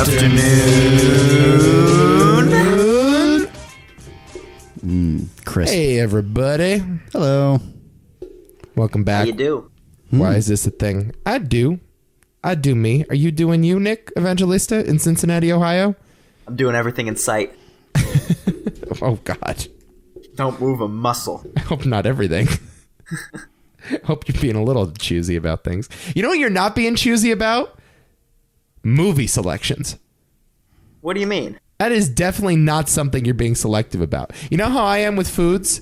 afternoon. Chris. Hey, everybody. Hello. Welcome back. How you do? Why is this a thing? I do me. Are you doing you, Nick Evangelista, in Cincinnati, Ohio? I'm doing everything in sight. Oh, God. Don't move a muscle. I hope not everything. Hope you're being a little choosy about things. You know what you're not being choosy about? Movie selections. What do you mean? That is definitely not something you're being selective about. You know how I am with foods?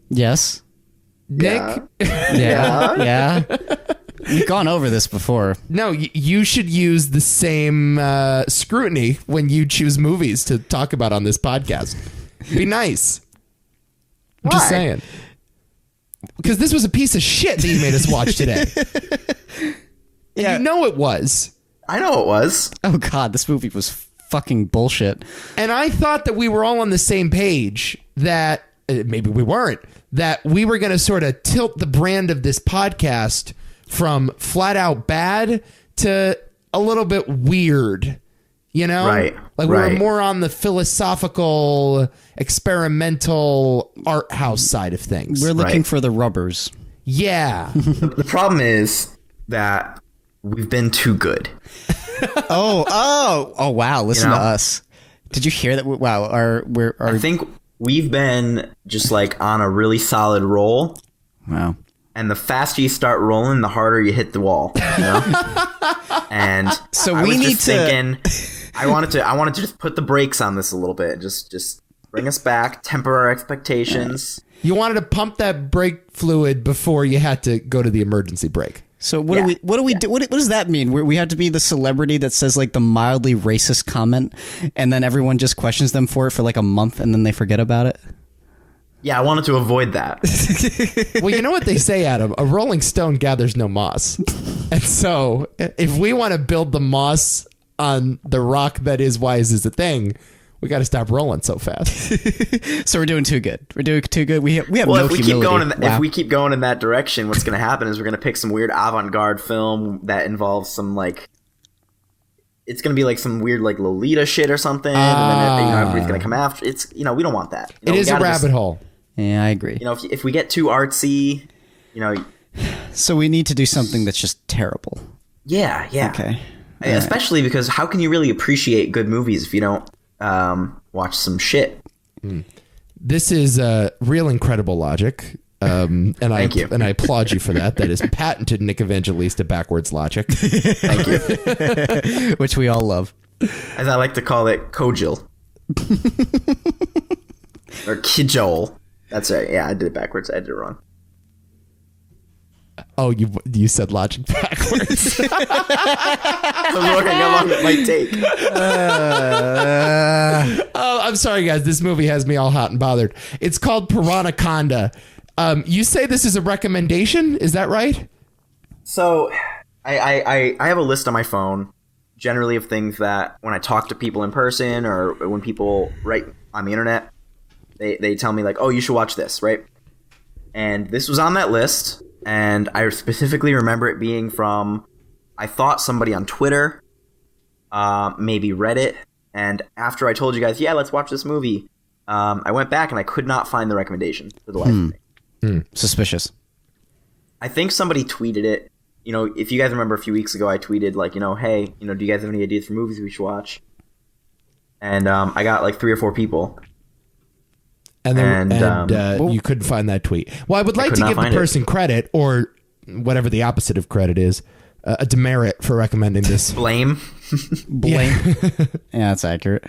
Yes. Nick? Yeah. We've gone over this before. No, you should use the same scrutiny when you choose movies to talk about on this podcast. Be nice. I'm just saying. Because this was a piece of shit that you made us watch today. Yeah. You know it was. I know it was. Oh, God, this movie was fucking bullshit. And I thought that we were all on the same page that, maybe we weren't, that we were going to sort of tilt the brand of this podcast from flat out bad to a little bit weird, you know? Right. Like we were more on the philosophical, experimental art house side of things. We're looking for the rubbers. Yeah. The problem is that we've been too good. Oh, wow. Listen You to know? us. Did you hear that? Wow. I think we've been just like on a really solid roll. Wow. And the faster you start rolling, the harder you hit the wall. You know? And So I we was need just to- thinking, I wanted to just put the brakes on this a little bit. Just bring us back, temper our expectations. You wanted to pump that brake fluid before you had to go to the emergency brake. So what do we do? What does that mean? We have to be the celebrity that says like the mildly racist comment, and then everyone just questions them for it for like a month, and then they forget about it. Yeah, I wanted to avoid that. Well, you know what they say, Adam? A rolling stone gathers no moss. And so if we want to build the moss on the rock that is wise is a thing, we got to stop rolling so fast. So we're doing too good. We're doing too good. We have Well, no if we humility. keep going, Wow. if we keep going in that direction, what's going to happen is we're going to pick some weird avant-garde film that involves some like, it's going to be like some weird like Lolita shit or something, and then everybody's going to come after. It's we don't want that. You know, It we is a gotta rabbit hole. Yeah, I agree. If we get too artsy, So we need to do something that's just terrible. yeah. Okay. Especially because how can you really appreciate good movies if you don't watch some shit? This is real incredible logic. And Thank you. And I applaud you for that. That is patented Nick Evangelista backwards logic. Thank you. Which we all love. As I like to call it, cojil. Or kijol. That's right. Yeah, I did it backwards. I did it wrong. Oh, you said logic backwards. I'm looking how long it might take. Oh, I'm sorry, guys. This movie has me all hot and bothered. It's called Piranhaconda. You say this is a recommendation? Is that right? So, I have a list on my phone, generally of things that when I talk to people in person or when people write on the internet, they tell me like, oh, you should watch this, right? And this was on that list, and I specifically remember it being from, I thought somebody on Twitter, maybe Reddit, and after I told you guys, yeah, let's watch this movie, I went back and I could not find the recommendation for the life of me. Suspicious. I think somebody tweeted it. If you guys remember a few weeks ago, I tweeted like, hey, do you guys have any ideas for movies we should watch? And I got like 3 or 4 people. And you couldn't find that tweet. Well, I would like to give the person credit, or whatever the opposite of credit is, a demerit for recommending this. Blame. Yeah, that's accurate.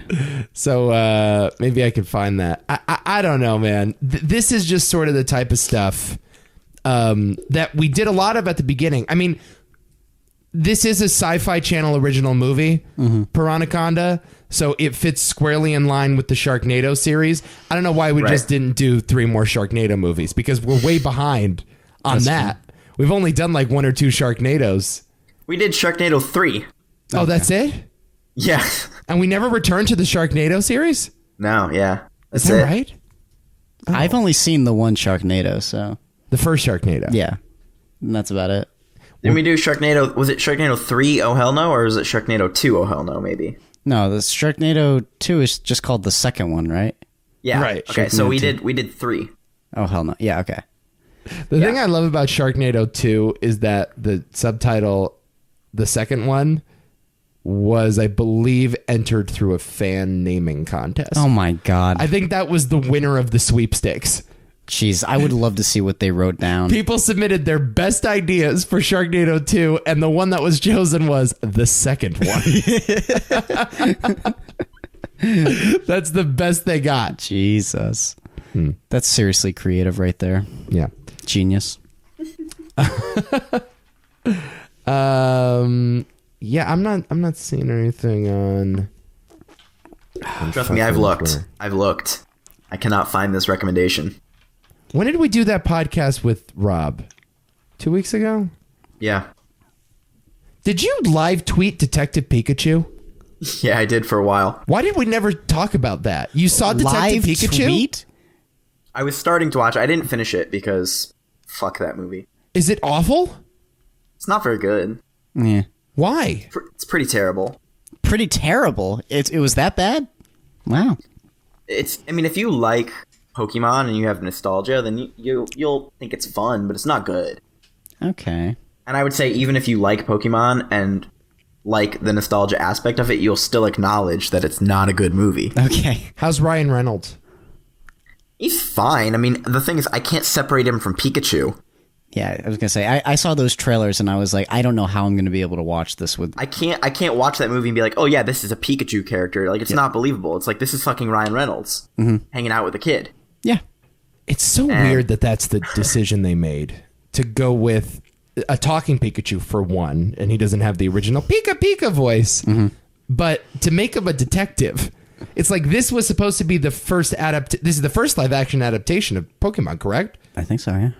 So maybe I could find that. I don't know, man. This is just sort of the type of stuff that we did a lot of at the beginning. I mean, this is a Sci-Fi Channel original movie, Piranhaconda, so it fits squarely in line with the Sharknado series. I don't know why we just didn't do 3 more Sharknado movies, because we're way behind on that. True. We've only done like 1 or 2 Sharknados. We did Sharknado 3. Oh, okay. That's it? Yeah. And we never returned to the Sharknado series? No, yeah. That's Is that right? Oh. I've only seen the one Sharknado, so. The first Sharknado. Yeah. And that's about it. Did we do Sharknado? Was it Sharknado 3? Oh hell no, or was it Sharknado 2? Oh hell no, maybe. No, the Sharknado 2 is just called the second one, right? Yeah. Right. Okay, so Sharknado we did 3. Oh hell no. Yeah, okay. The thing I love about Sharknado 2 is that the subtitle, the second one, was, I believe, entered through a fan naming contest. Oh my god. I think that was the winner of the sweepstakes. Jeez, I would love to see what they wrote down. People submitted their best ideas for Sharknado 2, and the one that was chosen was the second one. That's the best they got. Jesus. That's seriously creative right there. Yeah. Genius. Yeah, I'm not seeing anything on. Trust me, I've looked. I cannot find this recommendation. When did we do that podcast with Rob? 2 weeks ago? Yeah. Did you live tweet Detective Pikachu? Yeah, I did for a while. Why did we never talk about that? You saw Detective Live Pikachu? tweet? I was starting to watch. I didn't finish it because fuck that movie. Is it awful? It's not very good. Yeah. Why? It's pretty terrible. Pretty terrible. It was that bad? Wow. I mean, if you like Pokemon and you have nostalgia, then you'll think it's fun, but it's not good. Okay. And I would say even if you like Pokemon and like the nostalgia aspect of it, you'll still acknowledge that it's not a good movie. Okay. How's Ryan Reynolds? He's fine. I mean, the thing is, I can't separate him from Pikachu. Yeah, I was gonna say I saw those trailers and I was like, I don't know how I'm gonna be able to watch this with. I can't watch that movie and be like, oh yeah, this is a Pikachu character. Like, it's not believable. It's like, this is fucking Ryan Reynolds hanging out with a kid. Yeah. It's so weird that that's the decision they made to go with a talking Pikachu for one, and he doesn't have the original Pika Pika voice, but to make him a detective. It's like this was supposed to be the first this is the first live action adaptation of Pokemon, correct? I think so. Yeah.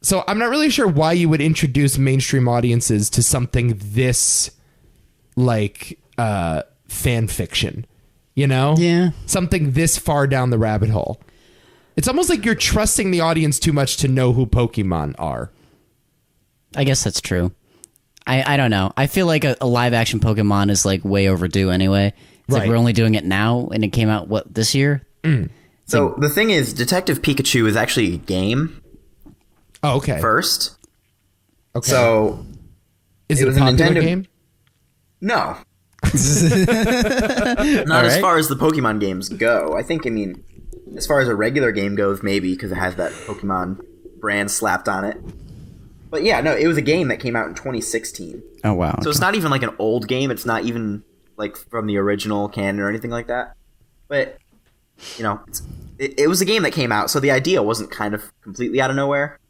So I'm not really sure why you would introduce mainstream audiences to something this like fan fiction, you know? Yeah. Something this far down the rabbit hole. It's almost like you're trusting the audience too much to know who Pokemon are. I guess that's true. I don't know. I feel like a live action Pokemon is like way overdue anyway. It's like we're only doing it now, and it came out this year? So the thing is, Detective Pikachu is actually a game. Oh, okay. First. Okay. So is it a was a popular Nintendo game? No. Not as far as the Pokemon games go. I mean, as far as a regular game goes, maybe, because it has that Pokemon brand slapped on it. But yeah, no, it was a game that came out in 2016. Oh, wow. So it's not even like an old game. It's not even like from the original canon or anything like that. But, you know, it was a game that came out, so the idea wasn't kind of completely out of nowhere.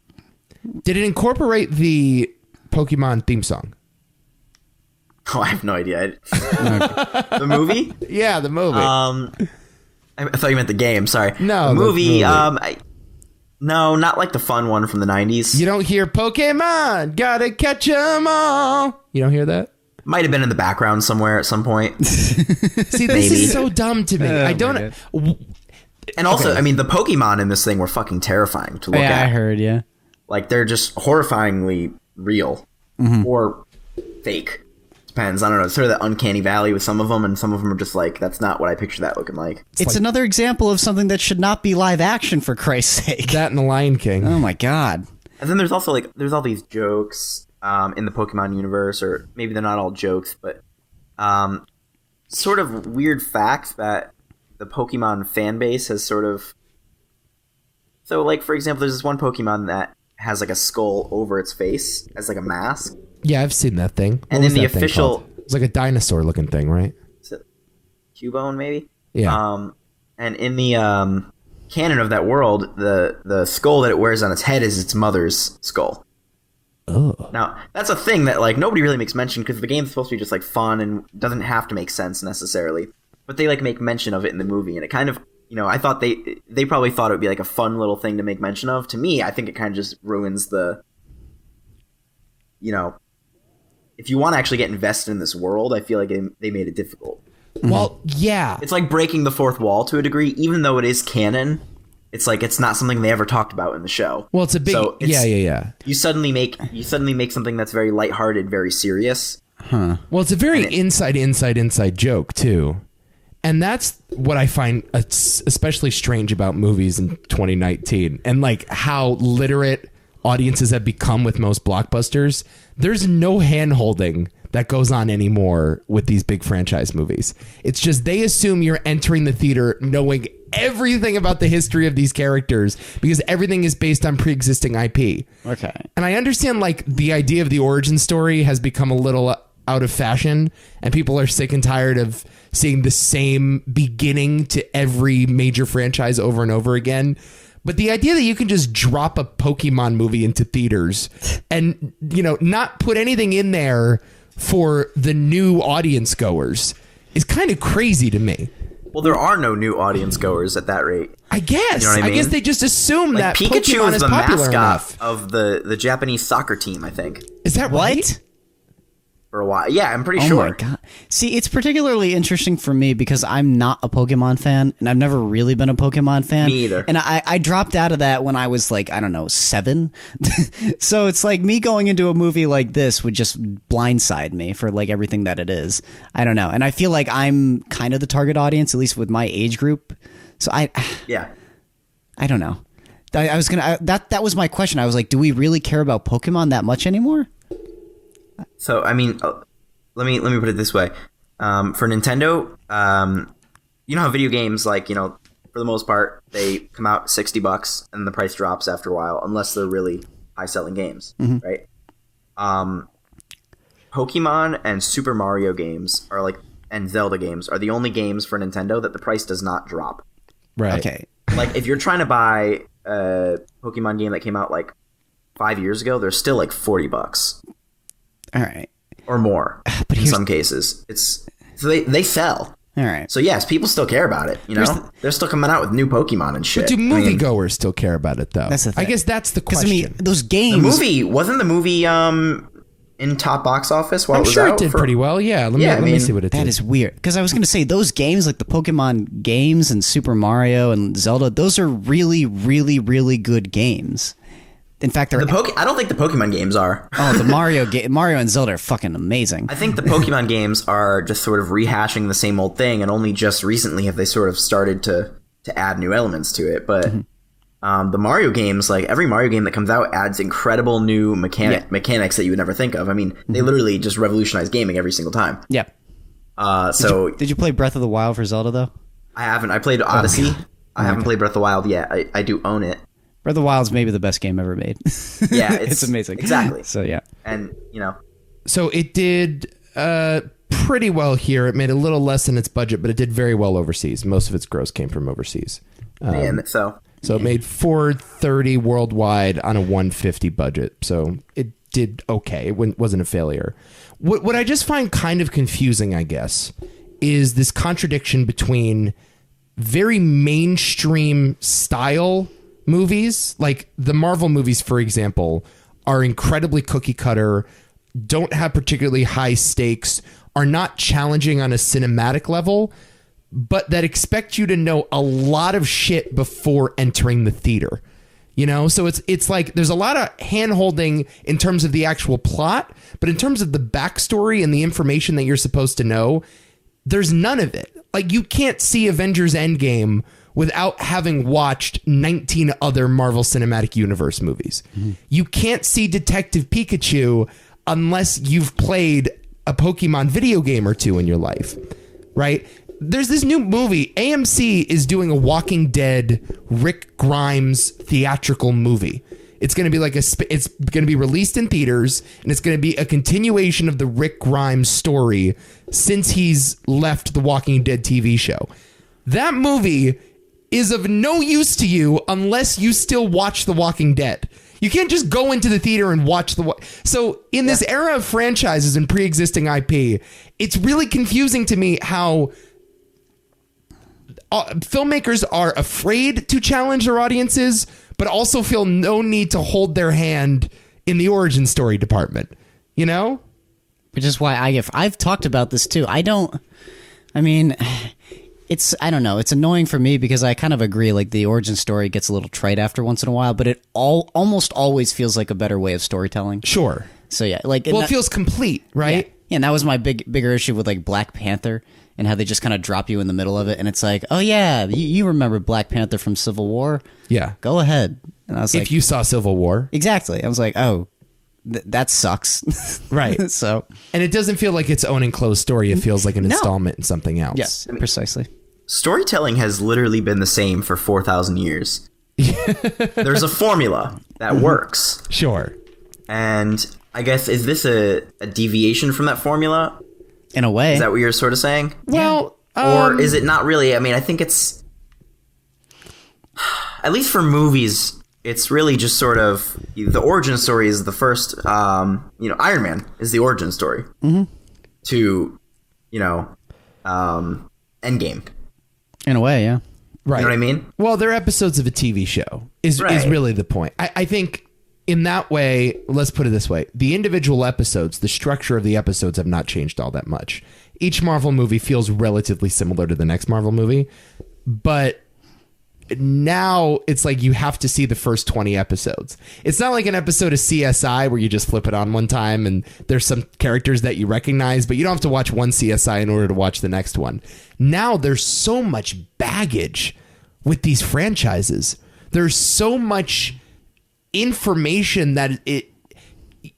Did it incorporate the Pokemon theme song? Oh, I have no idea. The movie? Yeah, the movie. I thought you meant the game. Sorry. No, the the movie. movie. No, not like the fun one from the 90s. You don't hear Pokemon, gotta catch 'em all. You don't hear that? Might have been in the background somewhere at some point. See, this is so dumb to me. I don't. And also, I mean, the Pokemon in this thing were fucking terrifying to look Yeah, at. I heard, yeah. Like, they're just horrifyingly real. Or fake. Depends. I don't know. It's sort of the uncanny valley with some of them, and some of them are just like, that's not what I picture that looking like. It's like, another example of something that should not be live action, for Christ's sake. That and the Lion King. Oh my god. And then there's also, like, there's all these jokes in the Pokemon universe, or maybe they're not all jokes, but sort of weird facts that the Pokemon fan base has sort of... So, like, for example, there's this one Pokemon that has, like, a skull over its face as, like, a mask. Yeah, I've seen that thing. And then the official... It's like a dinosaur looking thing, right? Is it Cubone, maybe? Yeah. And in the canon of that world, the skull that it wears on its head is its mother's skull. Oh. Now, that's a thing that, like, nobody really makes mention, because the game's supposed to be just, like, fun and doesn't have to make sense necessarily. But they, like, make mention of it in the movie, and it kind of... You know, I thought they probably thought it would be like a fun little thing to make mention of. To me, I think it kind of just ruins the, you know, if you want to actually get invested in this world, I feel like they made it difficult. Well, yeah. It's like breaking the fourth wall to a degree, even though it is canon. it's like it's not something they ever talked about in the show. Well, it's a big yeah. You suddenly make something that's very lighthearted, very serious. Huh. Well, it's a very inside joke too. And that's what I find especially strange about movies in 2019 and like how literate audiences have become with most blockbusters. There's no hand-holding that goes on anymore with these big franchise movies. It's just they assume you're entering the theater knowing everything about the history of these characters because everything is based on pre-existing IP. Okay. And I understand like the idea of the origin story has become a little out of fashion and people are sick and tired of seeing the same beginning to every major franchise over and over again. But the idea that you can just drop a Pokemon movie into theaters and, you know, not put anything in there for the new audience goers is kind of crazy to me. Well, there are no new audience goers at that rate. I guess. You know what I mean? I guess they just assume like that Pikachu Pokemon is is the popular mascot enough. of the Japanese soccer team, I think. Is that right? For a while. Yeah, I'm pretty Oh sure. my god. See, it's particularly interesting for me because I'm not a Pokemon fan, and I've never really been a Pokemon fan. Me either. And I dropped out of that when I was like, I don't know, 7. So it's like me going into a movie like this would just blindside me for like everything that it is. I don't know. And I feel like I'm kind of the target audience, at least with my age group. So I don't know. I was gonna that was my question. I was like, do we really care about Pokemon that much anymore? So I mean, let me put it this way: for Nintendo, you know how video games, like, you know, for the most part, they come out $60 and the price drops after a while, unless they're really high-selling games, right? Pokemon and Super Mario games are like, and Zelda games are the only games for Nintendo that the price does not drop. Right. Okay. Like, if you're trying to buy a Pokemon game that came out like 5 years ago, they're still like $40. All right. Or more, But in some cases. So they sell. All right. So yes, people still care about it. You know, they're still coming out with new Pokemon and shit. But do moviegoers still care about it though? That's the thing. I guess that's the question. I mean, those games. Wasn't the movie in top box office while I'm it was sure out? it did pretty well. Yeah. Let me see what it did. That is weird because I was going to say those games, like the Pokemon games and Super Mario and Zelda, those are really, really, really good games. In fact, they're I don't think the Pokemon games are. Oh, the Mario and Zelda are fucking amazing. I think the Pokemon games are just sort of rehashing the same old thing, and only just recently have they sort of started to add new elements to it. But the Mario games, like every Mario game that comes out, adds incredible new mechanics that you would never think of. I mean, they literally just revolutionize gaming every single time. Yeah. Did you play Breath of the Wild for Zelda though? I haven't. I played Odyssey. I haven't played Breath of the Wild yet. I do own it. Breath of the Wild is maybe the best game ever made. Yeah, it's amazing. Exactly. So yeah, and you know, so it did pretty well here. It made a little less than its budget, but it did very well overseas. Most of its gross came from overseas. So it made $430 worldwide on a $150 budget. So it did okay. It wasn't a failure. What I just find kind of confusing, I guess, is this contradiction between very mainstream style movies, like the Marvel movies, for example, are incredibly cookie cutter, don't have particularly high stakes, are not challenging on a cinematic level, but that expect you to know a lot of shit before entering the theater. You know, so it's like there's a lot of hand-holding in terms of the actual plot, but in terms of the backstory and the information that you're supposed to know, there's none of it. Like, you can't see Avengers Endgame without having watched 19 other Marvel Cinematic Universe movies. You can't see Detective Pikachu unless you've played a Pokemon video game or two in your life, right? There's this new movie. AMC is doing a Walking Dead Rick Grimes theatrical movie. It's going to be like it's going to be released in theaters, and it's going to be a continuation of the Rick Grimes story since he's left the Walking Dead TV show. That movie is of no use to you unless you still watch The Walking Dead. You can't just go into the theater and watch So in this era of franchises and pre-existing IP, it's really confusing to me how filmmakers are afraid to challenge their audiences, but also feel no need to hold their hand in the origin story department. You know? Which is why I've talked about this too. I don't know. It's annoying for me because I kind of agree. Like the origin story gets a little trite after once in a while, but it almost always feels like a better way of storytelling. Sure. So yeah, like Well, it feels complete, right? Yeah, and that was my bigger issue with like Black Panther and how they just kind of drop you in the middle of it, and it's like, oh yeah, you remember Black Panther from Civil War? Yeah. Go ahead. And I was like, If you saw Civil War. exactly. I was like, oh, that sucks. Right. So And it doesn't feel like its own enclosed story. It feels like an installment in something else. yes, precisely. Storytelling has literally been the same for 4,000 years. There's a formula that works. Sure. And I guess, is this a deviation from that formula? In a way. Is that what you're sort of saying? Well, Or is it not really? I mean, I think it's, at least for movies, it's really just sort of, the origin story is the first, Iron Man is the origin story to, Endgame. In a way, yeah. right. You know what I mean? Well, they're episodes of a TV show is Right. really the point. I think in that way, let's put it this way. The individual episodes, the structure of the episodes have not changed all that much. Each Marvel movie feels relatively similar to the next Marvel movie, but now it's like you have to see the first 20 episodes. It's not like an episode of CSI where you just flip it on one time and there's some characters that you recognize, but you don't have to watch one CSI in order to watch the next one. Now there's so much baggage with these franchises. There's so much information that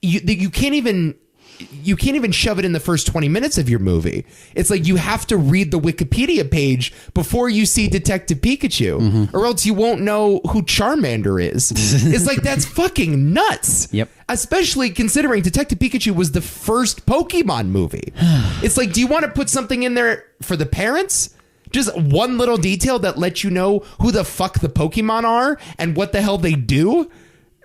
you can't even shove it in the first 20 minutes of your movie. It's like you have to read the Wikipedia page before you see Detective Pikachu, or else you won't know who Charmander is. It's like, that's fucking nuts. Yep. Especially considering Detective Pikachu was the first Pokemon movie. It's like, do you want to put something in there for the parents? Just one little detail that lets you know who the fuck the Pokemon are and what the hell they do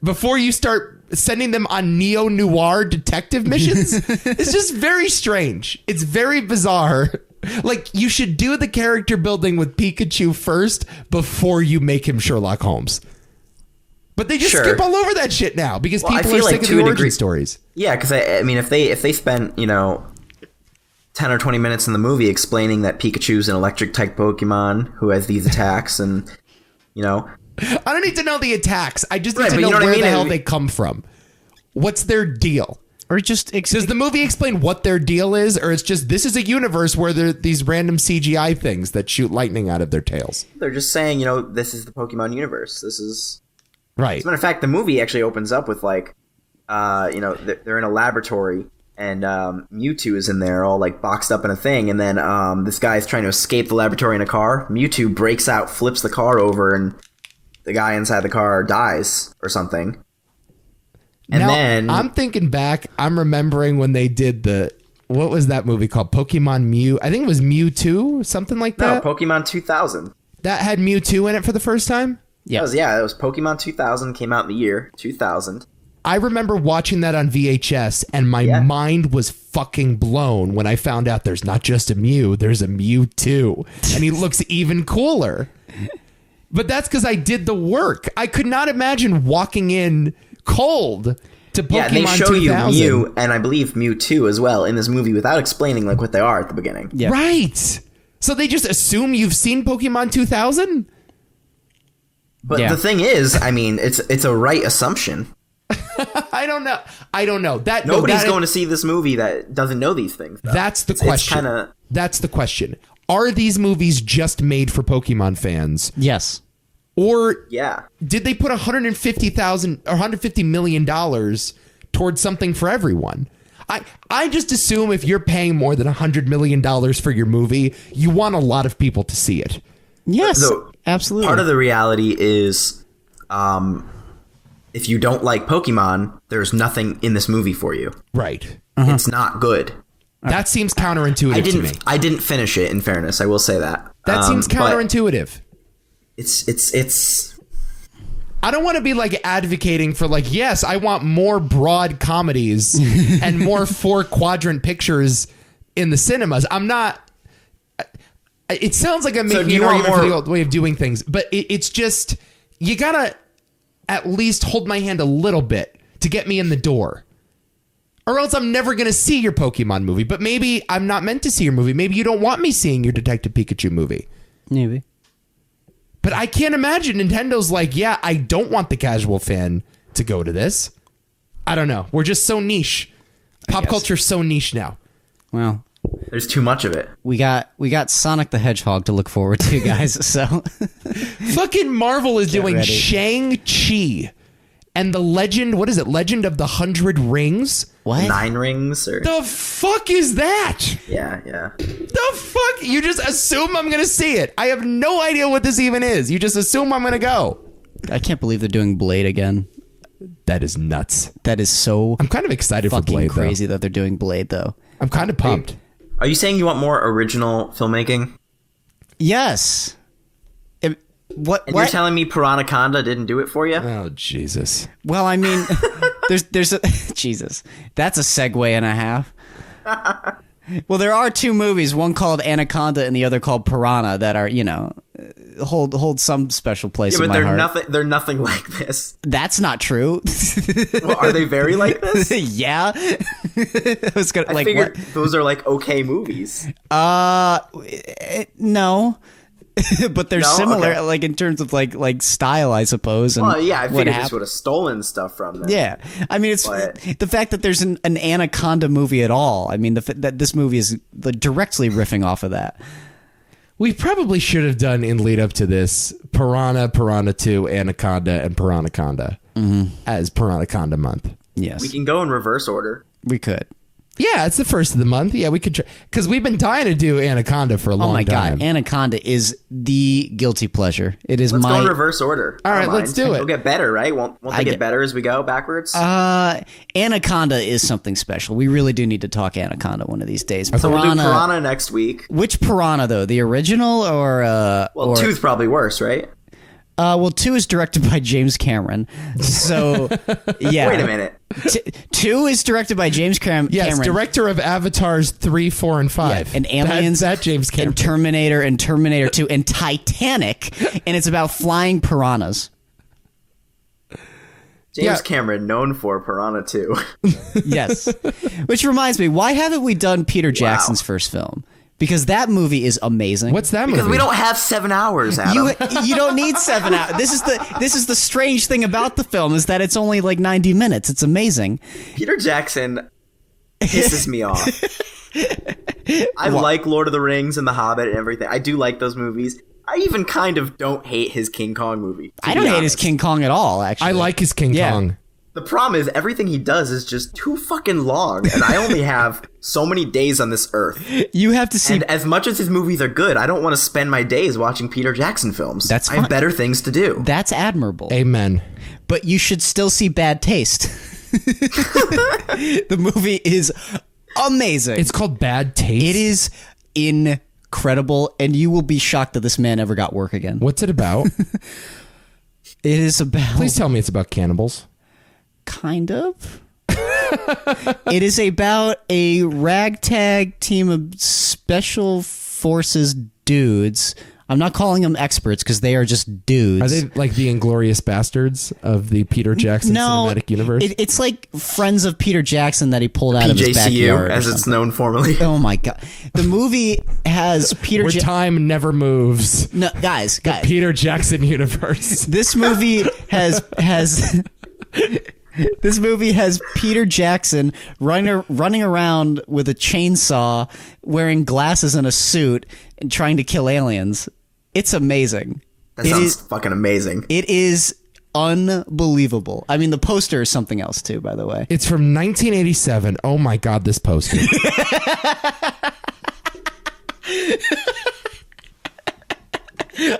before you start sending them on neo-noir detective missions? It's just very strange. It's very bizarre. Like, you should do the character building with Pikachu first before you make him Sherlock Holmes. But they just Sure. skip all over that shit now because Well, I people feel are like sick of to the a origin degree- stories. Yeah, because I mean, if they spent 10 or 20 minutes in the movie explaining that Pikachu's an electric type Pokemon who has these attacks, and I don't need to know the attacks. I just need Right, to but know you know what I where mean? the hell they come from. What's their deal? Or just Does the movie explain what their deal is, or it's just this is a universe where there are these random CGI things that shoot lightning out of their tails? they're just saying, this is the Pokemon universe. This is. Right. As a matter of fact, the movie actually opens up with they're in a laboratory, and Mewtwo is in there, all like boxed up in a thing, and then this guy's trying to escape the laboratory in a car. Mewtwo breaks out, flips the car over, and the guy inside the car dies or something. And now, then I'm thinking back. I'm remembering when they did what was that movie called? Pokemon Mew. I think it was Mewtwo, something like no, that. Pokemon 2000. That had Mewtwo in it for the first time. yeah. That was Pokemon 2000, came out in the year 2000. I remember watching that on VHS, and my mind was fucking blown when I found out there's not just a Mew, there's a Mewtwo, and he looks even cooler. But that's because I did the work. I could not imagine walking in cold to Pokemon 2000. Yeah, they show you Mew, and I believe Mewtwo as well, in this movie without explaining what they are at the beginning. Yeah. Right. So they just assume you've seen Pokemon 2000? But Yeah. the thing is, I mean, it's a right assumption. I don't know. Nobody's going to see this movie that doesn't know these things, though. That's the question. That's the question. Are these movies just made for Pokemon fans? Yes. Or Yeah. did they put $150,000 or $150 million towards something for everyone? I just assume if you're paying more than $100 million for your movie, you want a lot of people to see it. Yes. So, absolutely. Part of the reality is, if you don't like Pokemon, there's nothing in this movie for you. Right. It's not good. That seems counterintuitive to me. I didn't finish it, in fairness. I will say that. That seems but counterintuitive. It's I don't want to be like advocating for like, yes, I want more broad comedies and more 4-quadrant pictures in the cinemas. I'm not. It sounds like I'm So making do an you want argument for the more- old way of doing things, but it's just you gotta at least hold my hand a little bit to get me in the door. Or else I'm never going to see your Pokemon movie. But maybe I'm not meant to see your movie. Maybe you don't want me seeing your Detective Pikachu movie. Maybe. But I can't imagine Nintendo's like, yeah, I don't want the casual fan to go to this. I don't know. We're just so niche. Pop culture's so niche now. Well, There's too much of it. we got Sonic the Hedgehog to look forward to, guys. So Fucking Marvel is doing ready. Shang-Chi and the Legend, what is it? Legend of the 100 Rings? what? 9 rings or The fuck is that? yeah. The fuck? You just assume I'm going to see it. I have no idea what this even is. You just assume I'm going to go. I can't believe they're doing Blade again. That is nuts. That is so I'm kind of excited for fucking Blade, crazy that they're doing Blade, though. I'm kind of pumped. Are you saying you want more original filmmaking? Yes. What? And you're telling me Piranhaconda didn't do it for you? Oh, Jesus. Well, I mean, there's a Jesus. That's a segue and a half. Well, there are 2 movies, one called Anaconda and the other called Piranha, that are, hold some special place Yeah, in but my they're heart. nothing. They're nothing like this. That's not true. Well, are they very like this? Yeah. I was gonna I like figured what? those are like okay movies. No. But they're No? similar, Okay. like in terms of like style, I suppose. And Well, yeah, I what figured this happened. would have stolen stuff from them. Yeah, I mean, it's But- the fact that there's an Anaconda movie at all. I mean, that this movie is directly riffing off of that. We probably should have done in lead up to this Piranha, Piranha 2, Anaconda, and Piranhaconda as Piranhaconda month. Yes, We can go in reverse order. we could. Yeah, it's the first of the month. Yeah, we could try. Because we've been dying to do Anaconda for a long Oh my time. god, Anaconda is the guilty pleasure. It is Let's my go in reverse order. All right, Don't let's mind. do it. We'll get better, right? Won't I they get- get better as we go backwards? Anaconda is something special. We really do need to talk Anaconda one of these days. so we'll do Piranha next week. Which Piranha though? The original or Well, or 2's probably worse, right? well, 2 is directed by James Cameron. So yeah. Wait a minute. 2 is directed by James Cameron. Yes, director of Avatars 3, 4, and 5. And Aliens, That James Cameron. and Terminator 2, and Titanic, and it's about flying piranhas. James Yeah. Cameron, known for Piranha 2. Yes. Which reminds me, why haven't we done Peter Jackson's first film? Because that movie is amazing. What's that movie? Because we don't have 7 hours, Adam. You don't need 7 hours. This is the strange thing about the film is that it's only like 90 minutes. It's amazing. Peter Jackson pisses me off. I like Lord of the Rings and The Hobbit and everything. I do like those movies. I even kind of don't hate his King Kong movie. to I don't be hate his honest. King Kong at all, actually. I like his King Yeah. Kong. The problem is everything he does is just too fucking long, and I only have so many days on this earth. You have to see. And as much as his movies are good, I don't want to spend my days watching Peter Jackson films. That's I have fine. better things to do. That's admirable. Amen. But you should still see Bad Taste. The movie is amazing. It's called Bad Taste. It is incredible, and you will be shocked that this man ever got work again. What's it about? It is about Please tell me it's about cannibals. kind of. It is about a ragtag team of special forces dudes. I'm not calling them experts because they are just dudes. Are they like the Inglorious Bastards of the Peter Jackson cinematic universe? It's like friends of Peter Jackson that he pulled out of his backyard. PJCU, or as it's something. known formerly. Oh my god! The movie has Peter. Where time never moves. No, guys. Peter Jackson universe. This movie has this movie has Peter Jackson running around with a chainsaw, wearing glasses and a suit, and trying to kill aliens. It's amazing. That sounds fucking amazing. It is unbelievable. I mean, the poster is something else too, by the way. It's from 1987. Oh my god, this poster.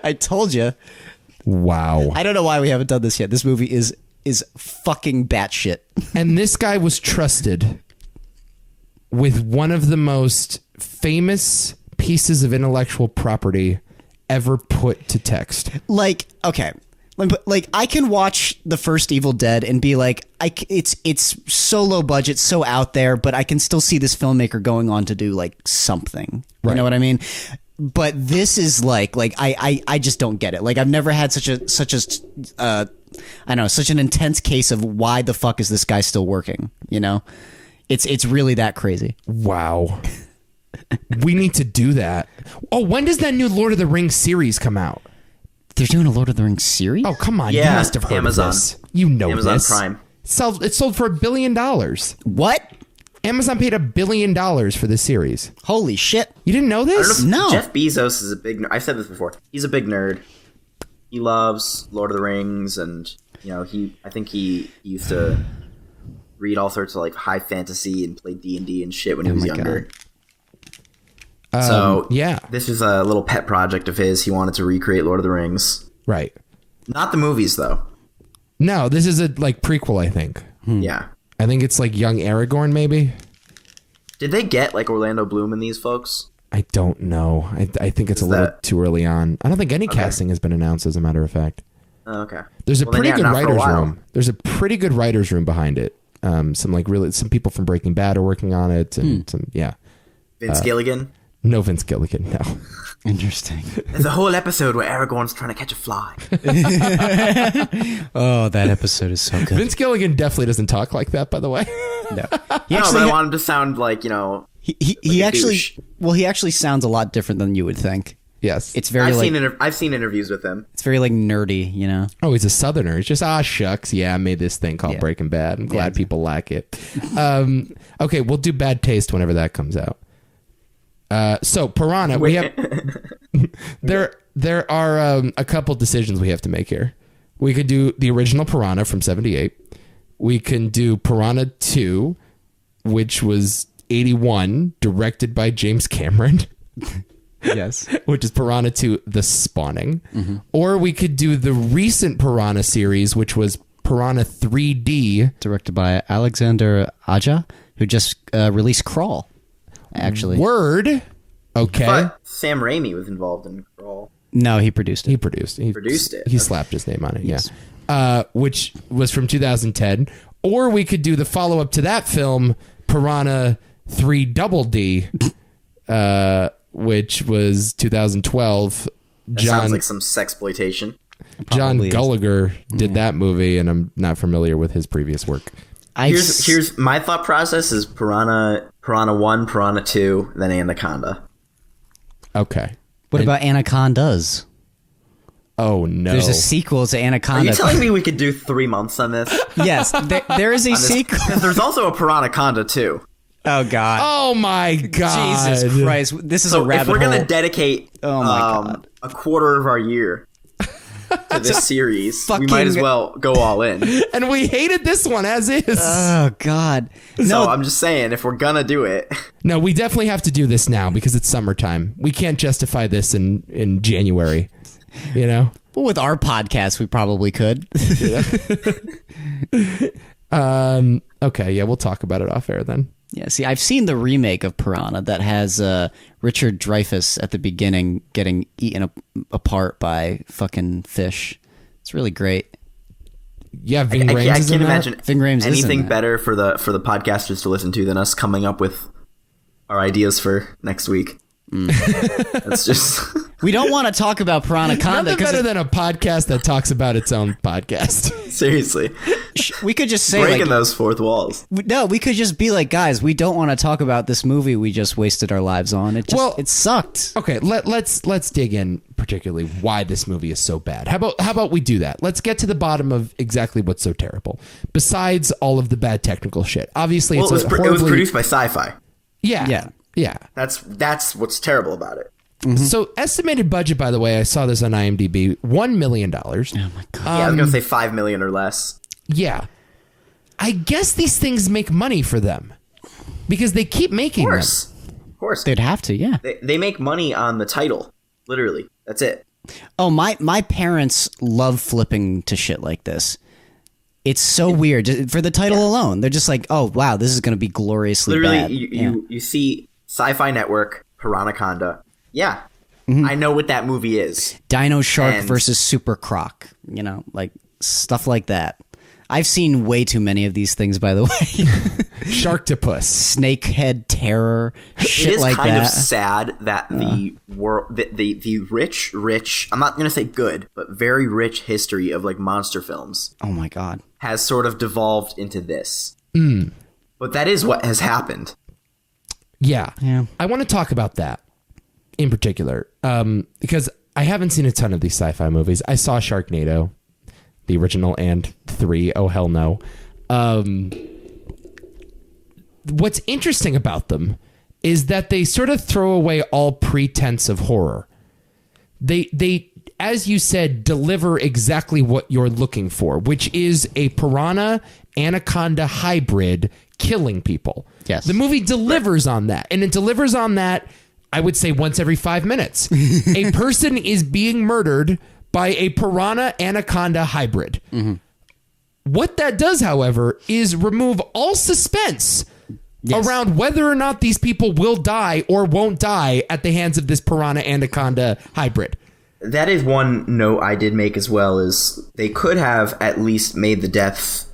I told you. Wow. I don't know why we haven't done this yet. This movie is fucking batshit. And this guy was trusted with one of the most famous pieces of intellectual property ever put to text. Like, okay. Like, I can watch the first Evil Dead and be like, it's so low budget, so out there, but I can still see this filmmaker going on to do like something. You Right. know what I mean? But this is like I just don't get it. Like, I've never had such an intense case of why the fuck is this guy still working? You know, It's really that crazy. Wow. We need to do that. Oh, when does that new Lord of the Rings series come out? They're doing a Lord of the Rings series? Oh, come on. Yeah, You must have heard Amazon. of this. You know Amazon this. Prime. It sold for $1 billion. What? Amazon paid $1 billion for this series. Holy shit. You didn't know I don't this? know if No. Jeff Bezos is a big nerd. I've said this before. He's a big nerd. He loves Lord of the Rings, and I think he used to read all sorts of like high fantasy and play D&D and shit when he was my younger. God. So yeah. this is a little pet project of his. He wanted to recreate Lord of the Rings. Right. Not the movies, though. No, this is a like prequel, I think. Yeah. I think it's like young Aragorn, maybe. Did they get like Orlando Bloom in these folks? I don't know. I think it's a little too early on. I don't think any casting has been announced, as a matter of fact. Oh, okay. There's a pretty good not for a writer's while. room. There's a pretty good writer's room behind it. Some people from Breaking Bad are working on it, and Vince Gilligan. no Vince Gilligan, no. Interesting. There's a whole episode where Aragorn's trying to catch a fly. Oh, that episode is so good. Vince Gilligan definitely doesn't talk like that, by the way. No. No, but I want him to sound like, he a actually douche. he actually sounds a lot different than you would think. Yes. It's very I've seen interviews with him. it's very like nerdy, Oh, he's a Southerner. He's just, shucks. Yeah, I made this thing called Yeah. Breaking Bad. I'm glad people like it. Okay, we'll do Bad Taste whenever that comes out. So Piranha, we have there are a couple decisions we have to make here. We could do the original Piranha from '78. We can do Piranha 2, which was '81, directed by James Cameron. Yes. Which is Piranha 2, The Spawning. Or we could do the recent Piranha series, which was Piranha 3D. Directed by Alexander Aja, who just released Crawl. Actually. Word. Okay. But Sam Raimi was involved in Crawl. No, he produced it. He produced it. He slapped his name on it, Yes. yeah. Which was from 2010. Or we could do the follow-up to that film, Piranha 3 Double D, which was 2012. That sounds like some sexploitation. John Probably is. Gallagher did that movie, and I'm not familiar with his previous work. Here's my thought process is Piranha 1, Piranha 2, then Anaconda. Okay. What about Anacondas? Oh, no. There's a sequel to Are Anaconda. you telling me we could do 3 months on this? Yes, there is a sequel. Because there's also a Piranhaconda too. Oh God. Oh, my God. Jesus Christ. This is a So rabbit if we're hole. gonna dedicate Oh my God. a quarter of our year to this series, we might fucking- as well go all in. And we hated this one as is. Oh God. So No, I'm just saying, if we're gonna do it, No, we definitely have to do this now because it's summertime. We can't justify this in January, you know? with our podcast, we probably could. Okay, yeah, we'll talk about it off air then. Yeah, see, I've seen the remake of Piranha that has Richard Dreyfuss at the beginning getting eaten apart by fucking fish. It's really great. Yeah, Ving I Rhames can't is in that? imagine Ving Rhames is in anything that. better for the podcasters to listen to than us coming up with our ideas for next week. That's just We don't want to talk about Piranhaconda Nothing because better than a podcast that talks about its own podcast. seriously we could just say breaking like, those fourth walls. no, we could just be like, guys, we don't want to talk about this movie we just wasted our lives on. It sucked. Okay, let's dig in particularly why this movie is so bad. How about we do that? Let's get to the bottom of exactly what's so terrible. Besides all of the bad technical shit. Obviously, Well, it's it was produced by SyFy. Yeah. That's what's terrible about it. So estimated budget, by the way, I saw this on IMDb, $1 million. Oh my God. Yeah, I was gonna say 5 million or less. Yeah. I guess these things make money for them because they keep making them. Of course. They'd have to, yeah. They make money on the title. Literally. That's it. Oh, my parents love flipping to shit like this. It's so weird. For the title alone, they're just like, oh, wow, this is going to be gloriously Literally, bad. you see SyFy Network, Piranhaconda. Yeah. I know what that movie is. Dinoshark And- versus Super Croc, like stuff like that. I've seen way too many of these things, by the way. Sharktopus. Snakehead Terror, shit It is like kind that. of sad that the world, the rich, I'm not going to say good, but very rich history of like monster films Oh my God. has sort of devolved into this. But But that is what has happened. Yeah. Yeah. I want to talk about that in particular because I haven't seen a ton of these sci-fi movies. I saw Sharknado, the original, and 3. Oh, hell no. What's interesting about them is that they sort of throw away all pretense of horror. They, as you said, deliver exactly what you're looking for, which is a piranha anaconda hybrid killing people. Yes. The movie delivers on that, and it delivers on that, I would say, once every 5 minutes. A person is being murdered by a piranha anaconda hybrid. Mm-hmm. What that does, however, is remove all suspense around whether or not these people will die or won't die at the hands of this piranha anaconda hybrid. That is one note I did make as well, is they could have at least made the deaths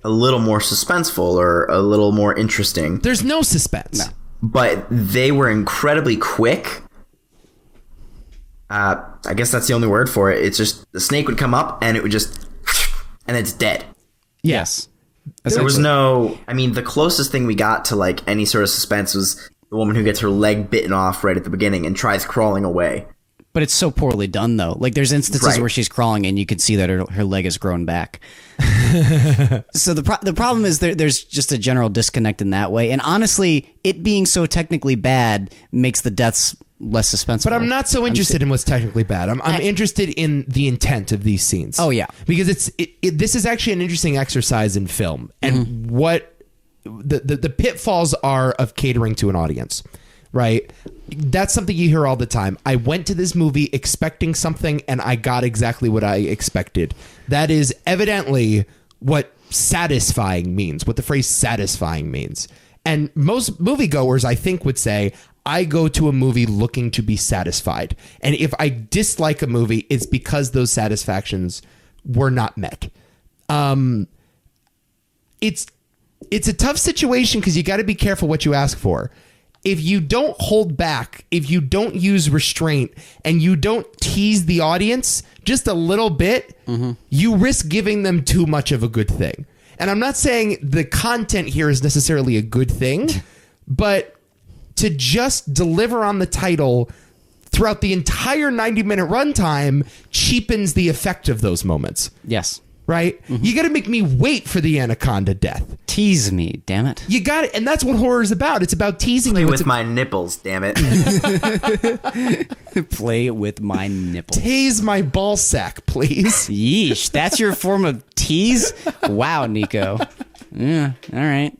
a little more suspenseful or a little more interesting. There's no suspense. No. But they were incredibly quick. I guess that's the only word for it. It's just the snake would come up and it would just... and it's dead. Yes. There was no... I mean, the closest thing we got to like any sort of suspense was the woman who gets her leg bitten off right at the beginning and tries crawling away. But it's so poorly done, though. Like, there's instances Right. where she's crawling and you can see that her leg has grown back. So the problem is there's just a general disconnect in that way. And honestly, it being so technically bad makes the deaths less suspenseful. But I'm not so interested in what's technically bad. I'm interested in the intent of these scenes. Oh, yeah. Because this is actually an interesting exercise in film and what the pitfalls are of catering to an audience, right? That's something you hear all the time. I went to this movie expecting something and I got exactly what I expected. That is evidently what satisfying means, what the phrase satisfying means. And most moviegoers, I think, would say, I go to a movie looking to be satisfied. And if I dislike a movie, it's because those satisfactions were not met. It's a tough situation because you got to be careful what you ask for. If you don't hold back, if you don't use restraint, and you don't tease the audience just a little bit, you risk giving them too much of a good thing. And I'm not saying the content here is necessarily a good thing, but to just deliver on the title throughout the entire 90-minute runtime cheapens the effect of those moments. Yes. Right? You got to make me wait for the anaconda death. Tease me, damn it. You got it. And that's what horror is about. It's about teasing Play you. with my nipples, damn it. Play with my nipples. Tase my ball sack, please. Yeesh, that's your form of tease? Wow, Nico. Yeah, all right.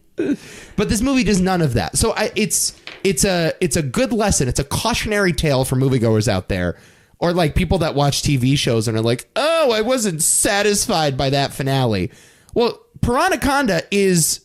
But this movie does none of that. So it's a good lesson. It's a cautionary tale for moviegoers out there. Or like people that watch TV shows and are like, oh, I wasn't satisfied by that finale. Well, Piranhaconda is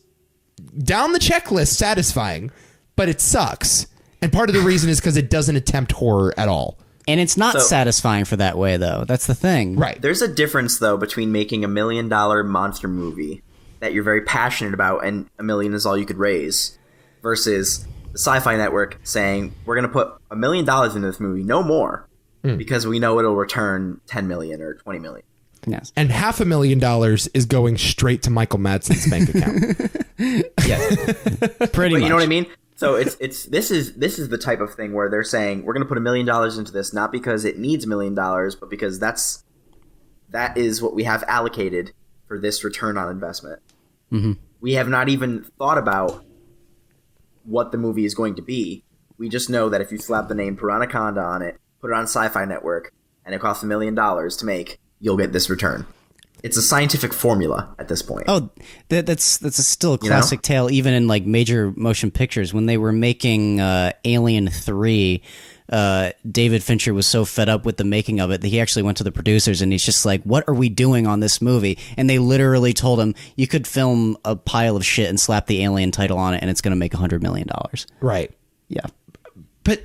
down the checklist satisfying, but it sucks. And part of the reason is because it doesn't attempt horror at all. And it's not So- satisfying for that way, though. That's the thing. Right. There's a difference, though, between making $1 million monster movie that you're very passionate about and $1 million is all you could raise, versus the SyFy Network saying, we're going to put $1 million into this movie, no more, because we know it'll return 10 million or 20 million. Yes. And $500,000 is going straight to Michael Madsen's bank account. Yeah. Pretty But much. you know what I mean? So this is the type of thing where they're saying we're going to put $1 million into this, not because it needs $1 million, but because that is what we have allocated for this return on investment. Mm-hmm. We have not even thought about what the movie is going to be. We just know that if you slap the name Piranhaconda on it, put it on SyFy Network, and it costs $1 million to make, you'll get this return. It's a scientific formula at this point. Oh, that's still a classic tale, even in like major motion pictures. When they were making Alien 3, David Fincher was so fed up with the making of it that he actually went to the producers and he's just like, what are we doing on this movie? And they literally told him, you could film a pile of shit and slap the Alien title on it and it's going to make $100 million. Right. Yeah. But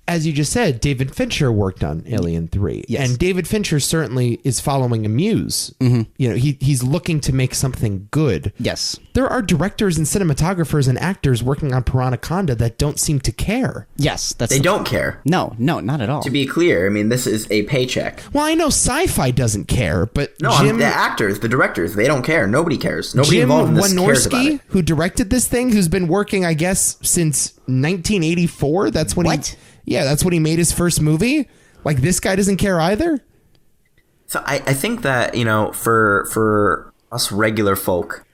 as you just said, David Fincher worked on Alien 3. Yes. And David Fincher certainly is following a muse. You know, he's looking to make something good. Yes. There are directors and cinematographers and actors working on Piranhaconda that don't seem to care. Yes. They don't care. No, not at all. To be clear, I mean, this is a paycheck. Well, I know SyFy doesn't care, but No, the actors, the directors, they don't care. Nobody cares. Nobody Jim involved in this cares about Wynorski, it. who directed this thing, who's been working, I guess, since 1984. That's when that's when he made his first movie. Like, this guy doesn't care either. So I think that, you know, for us regular folk,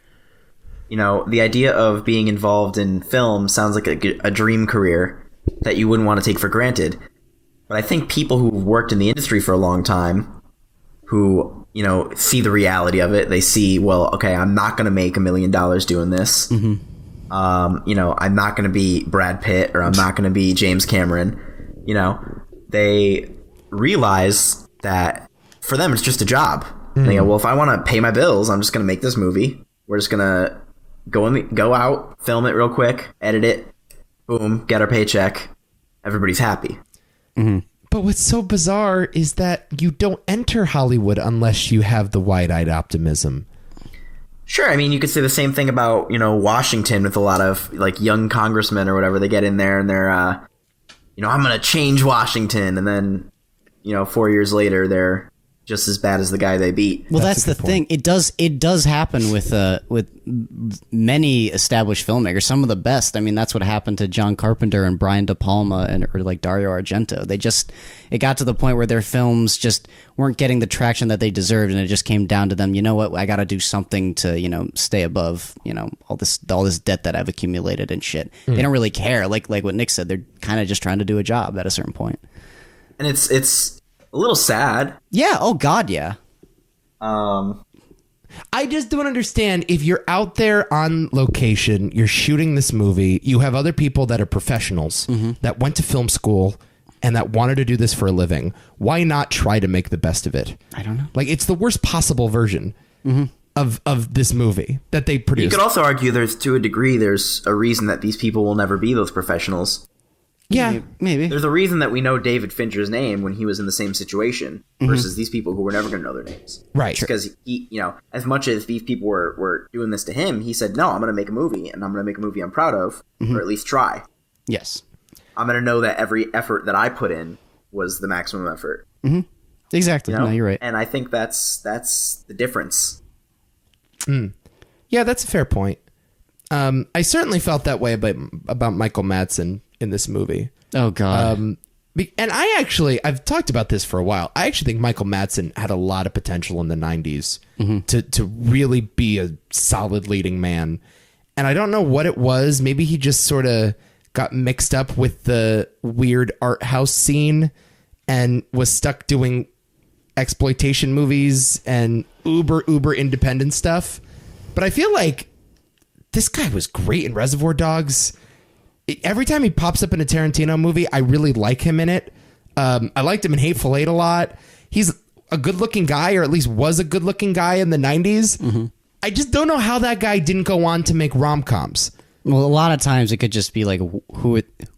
you know, the idea of being involved in film sounds like a dream career that you wouldn't want to take for granted. But I think people who've worked in the industry for a long time, who, you know, see the reality of it, they see, well, okay, I'm not going to make $1 million doing this. You know, I'm not going to be Brad Pitt, or I'm not going to be James Cameron. You know, they realize that for them, it's just a job. They go, well, if I want to pay my bills, I'm just going to make this movie. We're just going to go out, film it real quick, edit it, boom, get our paycheck. Everybody's happy. But what's so bizarre is that you don't enter Hollywood unless you have the wide-eyed optimism. Sure, I mean, you could say the same thing about, you know, Washington with a lot of, like, young congressmen or whatever. They get in there and they're, you know, I'm going to change Washington. And then, you know, 4 years later, they're just as bad as the guy they beat. Well, that's the thing. It does happen with many established filmmakers. Some of the best. I mean, that's what happened to John Carpenter and Brian De Palma or like Dario Argento. It got to the point where their films just weren't getting the traction that they deserved, and it just came down to them. You know what? I got to do something to, you know, stay above, you know, all this debt that I've accumulated and shit. They don't really care. Like what Nick said, they're kind of just trying to do a job at a certain point. And it's a little sad. Yeah. Oh God. Yeah. I just don't understand. If you're out there on location, you're shooting this movie, you have other people that are professionals that went to film school and that wanted to do this for a living. Why not try to make the best of it? I don't know. Like, it's the worst possible version of this movie that they produced. You could also argue to a degree, there's a reason that these people will never be those professionals. Yeah, maybe. There's a reason that we know David Fincher's name when he was in the same situation versus these people who were never going to know their names. Right. Because he, you know, as much as these people were doing this to him, he said, no, I'm going to make a movie, and I'm going to make a movie I'm proud of, or at least try. Yes. I'm going to know that every effort that I put in was the maximum effort. Exactly. You know? No, you're right. And I think that's the difference. Yeah, that's a fair point. I certainly felt that way about Michael Madsen in this movie. Oh God. And I've talked about this for a while. I actually think Michael Madsen had a lot of potential in the 90s to really be a solid leading man. And I don't know what it was. Maybe he just sort of got mixed up with the weird art house scene and was stuck doing exploitation movies and uber independent stuff. But I feel like this guy was great in Reservoir Dogs. Every time he pops up in a Tarantino movie, I really like him in it. I liked him in Hateful Eight a lot. He's a good-looking guy, or at least was a good-looking guy in the 90s. I just don't know how that guy didn't go on to make rom-coms. Well, a lot of times it could just be like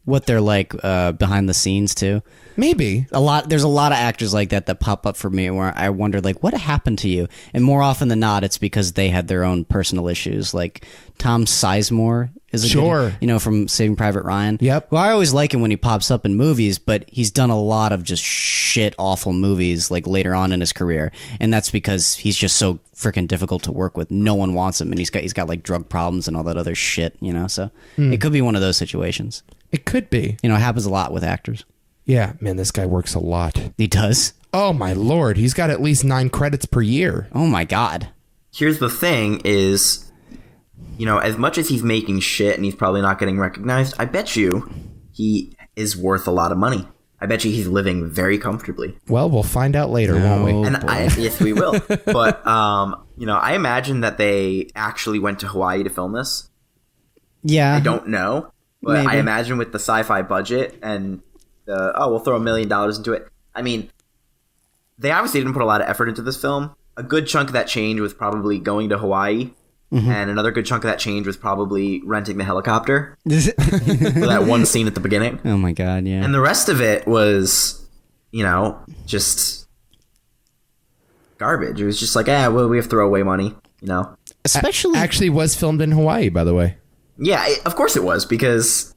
what they're like behind the scenes too. Maybe. There's a lot of actors like that pop up for me where I wonder, like, what happened to you? And more often than not, it's because they had their own personal issues. Like Tom Sizemore is a Sure. good, you know, from Saving Private Ryan. Yep. Well, I always like him when he pops up in movies, but he's done a lot of just shit, awful movies like later on in his career, and that's because he's just so freaking difficult to work with. No one wants him, and he's got like drug problems and all that other shit, you know. So it could be one of those situations. It could be. You know, it happens a lot with actors. Yeah, man, this guy works a lot. He does. Oh my Lord, he's got at least 9 credits per year. Oh my God. Here's the thing is, you know, as much as he's making shit and he's probably not getting recognized, I bet you he is worth a lot of money. I bet you he's living very comfortably. Well, we'll find out later, won't we? And yes, we will. But, you know, I imagine that they actually went to Hawaii to film this. Yeah. I don't know. But Maybe. I imagine with the SyFy budget and we'll throw $1 million into it. I mean, they obviously didn't put a lot of effort into this film. A good chunk of that change was probably going to Hawaii and another good chunk of that change was probably renting the helicopter for that one scene at the beginning. Oh my god, yeah. And the rest of it was, just garbage. It was just like, well, we have throwaway money, Especially Actually was filmed in Hawaii, by the way. Yeah, of course it was, because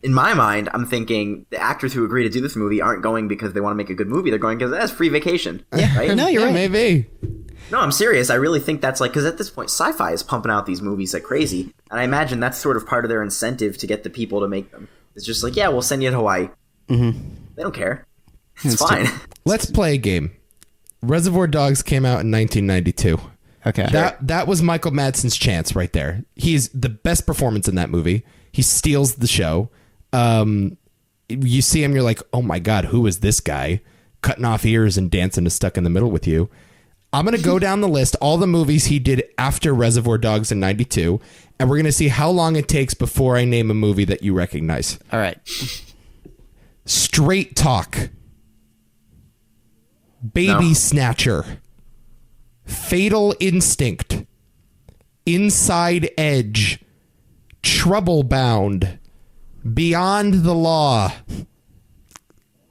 in my mind, I'm thinking the actors who agree to do this movie aren't going because they want to make a good movie. They're going because that's free vacation. Yeah, right? No, you're right. Maybe. No, I'm serious. I really think that's because at this point, SyFy is pumping out these movies like crazy. And I imagine that's sort of part of their incentive to get the people to make them. It's just like, yeah, we'll send you to Hawaii. Mm-hmm. They don't care. It's fine. Let's play a game. Reservoir Dogs came out in 1992. Okay. That was Michael Madsen's chance right there. He's the best performance in that movie. He steals the show. You see him, you're like, oh my God, who is this guy? Cutting off ears and dancing to Stuck in the Middle with You. I'm going to go down the list, all the movies he did after Reservoir Dogs in 92, and we're going to see how long it takes before I name a movie that you recognize. All right. Straight Talk. Baby Snatcher. Fatal Instinct. Inside Edge. Trouble Bound. Beyond the Law.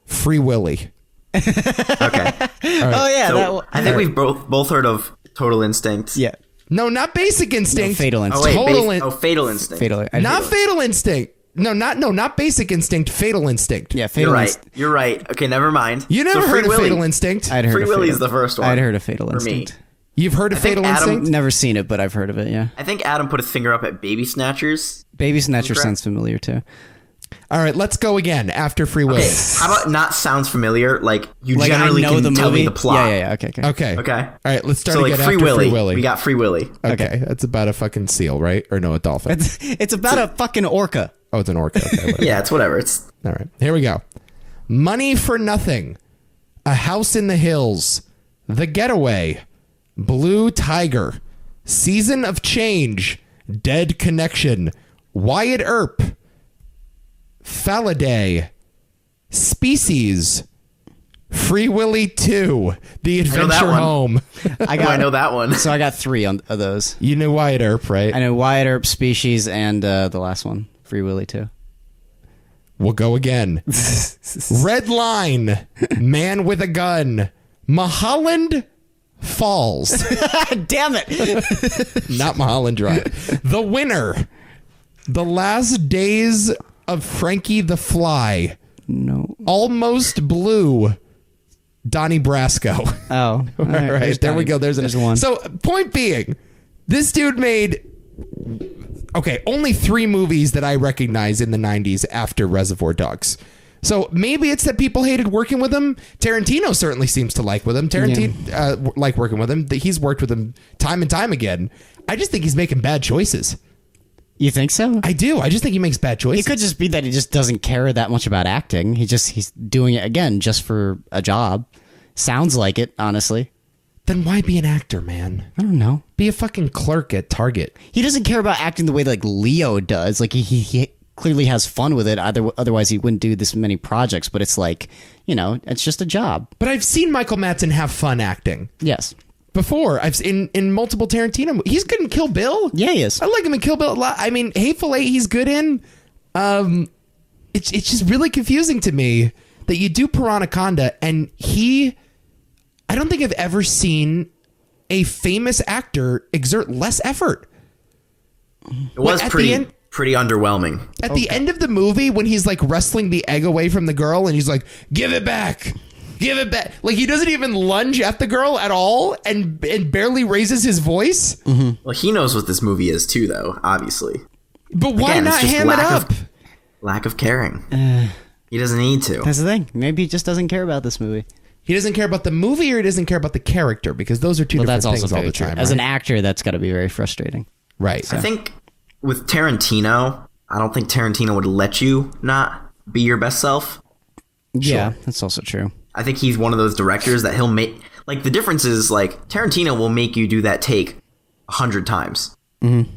Free Willy. Okay. Oh yeah, So I think we've both heard of Total Instinct. yeah. No, not Basic Instinct. Fatal Oh Instinct. wait, Fatal Fatal Instinct. Fatal. Not Fatal Instinct. Not Basic Instinct. Fatal Instinct. Yeah, Fatal You're right. Instinct. You're right. Okay, never mind. You never So heard Free of Willy. Fatal Instinct? I'd heard Free of Willy Fatal- is the first one. I'd heard of Fatal for me. Instinct. You've heard of think Fatal Adam- Instinct? Never seen it, but I've heard of it. Yeah. I think Adam put his finger up at Baby Snatchers. Baby Snatcher Correct. sounds familiar too. All right, let's go again after Free Willy. Okay, how about not sounds familiar? Like you Like generally I know can the tell movie. me the plot. Yeah. Okay. Okay. Okay. All right, let's start So like again Free after Willy. Free Willy. We got Free Willy. Okay, that's about a fucking seal, right? Or no, a dolphin. It's about a fucking orca. Oh, it's an orca. Okay, whatever. Yeah, it's whatever. It's All right, here we go. Money for Nothing. A House in the Hills. The Getaway. Blue Tiger. Season of Change. Dead Connection. Wyatt Earp. Faladay. Species. Free Willy 2. The know that Adventure one. Home. I know that one. So I got 3 of those. You knew Wyatt Earp, right? I know Wyatt Earp, Species, and the last one, Free Willy too. We'll go again. Red Line. Man with a Gun. Mulholland Falls. Damn it! Not Mulholland Drive. The Winner. The Last Days of Frankie the Fly. No. Almost Blue. Donnie Brasco. Oh. All right, there we go. There's one. So, point being, this dude made only 3 movies that I recognize in the 90s after Reservoir Dogs. So maybe it's that people hated working with him. Tarantino certainly seems to like with him. Tarantino like working with him. He's worked with him time and time again. I just think he's making bad choices. You think so? I do. I just think he makes bad choices. It could just be that he just doesn't care that much about acting. He's doing it again just for a job. Sounds like it, honestly. Then why be an actor, man? I don't know. Be a fucking clerk at Target. He doesn't care about acting the way like Leo does. Like he clearly has fun with it. Otherwise he wouldn't do this many projects. But it's like, it's just a job. But I've seen Michael Madsen have fun acting Yes. before. I've in multiple Tarantino movies. He's good in Kill Bill. Yeah, he is. I like him in Kill Bill a lot. I mean, Hateful Eight, he's good in. It's just really confusing to me that you do Piranhaconda and I don't think I've ever seen a famous actor exert less effort. It was at the pretty end- pretty underwhelming. At the end of the movie, when he's like wrestling the egg away from the girl and he's like, give it back. Give it back. Like he doesn't even lunge at the girl at all and barely raises his voice. Well, he knows what this movie is too, though. Obviously, But why Again, it's not just ham it up? lack of caring. He doesn't need to. That's the thing. Maybe he just doesn't care about this movie. He doesn't care about the movie or he doesn't care about the character because those are two Well, different that's also things all very the true. time. As right? an actor, that's got to be very frustrating. Right. I think with Tarantino, I don't think Tarantino would let you not be your best self. Yeah, that's also true. I think he's one of those directors that he'll make. Like the difference is like Tarantino will make you do that take 100 times. Mm-hmm.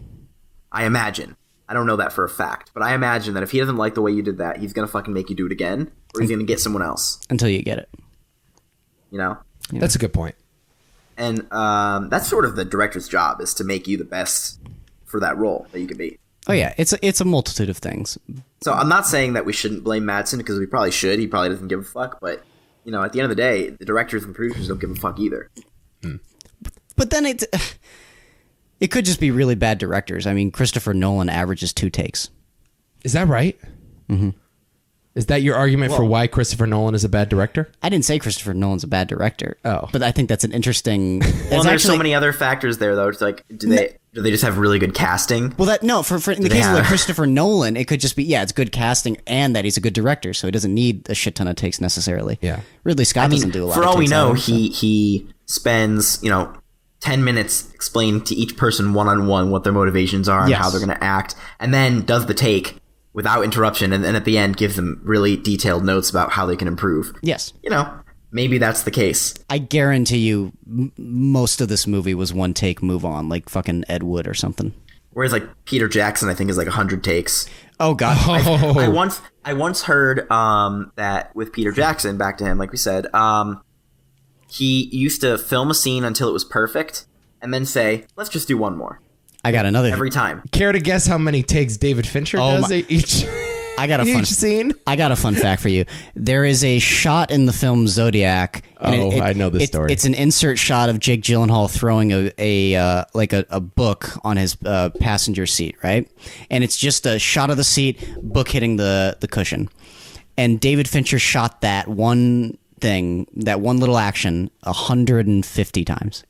I imagine. I don't know that for a fact, but I imagine that if he doesn't like the way you did that, he's gonna fucking make you do it again, or he's gonna get someone else. Until you get it. You know? That's a good point. And that's sort of the director's job, is to make you the best for that role that you could be. Oh yeah, it's a multitude of things. So I'm not saying that we shouldn't blame Madsen, because we probably should. He probably doesn't give a fuck. But, you know, at the end of the day, the directors and producers don't give a fuck either. But then it could just be really bad directors. I mean, Christopher Nolan averages 2 takes. Is that right? Mm-hmm. Is that your argument for why Christopher Nolan is a bad director? I didn't say Christopher Nolan's a bad director. Oh. But I think that's an interesting... Well, there's so many other factors there, though. It's like, do they just have really good casting? Well, for in the case of like Christopher Nolan, it could just be, it's good casting and that he's a good director, so he doesn't need a shit ton of takes necessarily. Yeah. Ridley Scott doesn't do a lot of takes. For all we know, either, so. he spends, 10 minutes explaining to each person one-on-one what their motivations are and how they're going to act, and then does the take without interruption, and at the end gives them really detailed notes about how they can improve. Yes. Maybe that's the case. I guarantee you most of this movie was one take, move on, like fucking Ed Wood or something. Whereas like Peter Jackson, I think, is like 100 takes. Oh god. I once heard that with Peter Jackson, back to him, like we said, he used to film a scene until it was perfect and then say, let's just do one more. I got another every time. Care to guess how many takes David Fincher does each? I got a each scene. I got a fun fact for you. There is a shot in the film Zodiac. And I know this story. It's an insert shot of Jake Gyllenhaal throwing a book on his passenger seat, right? And it's just a shot of the seat, book hitting the cushion. And David Fincher shot that one thing, that one little action, 150 times.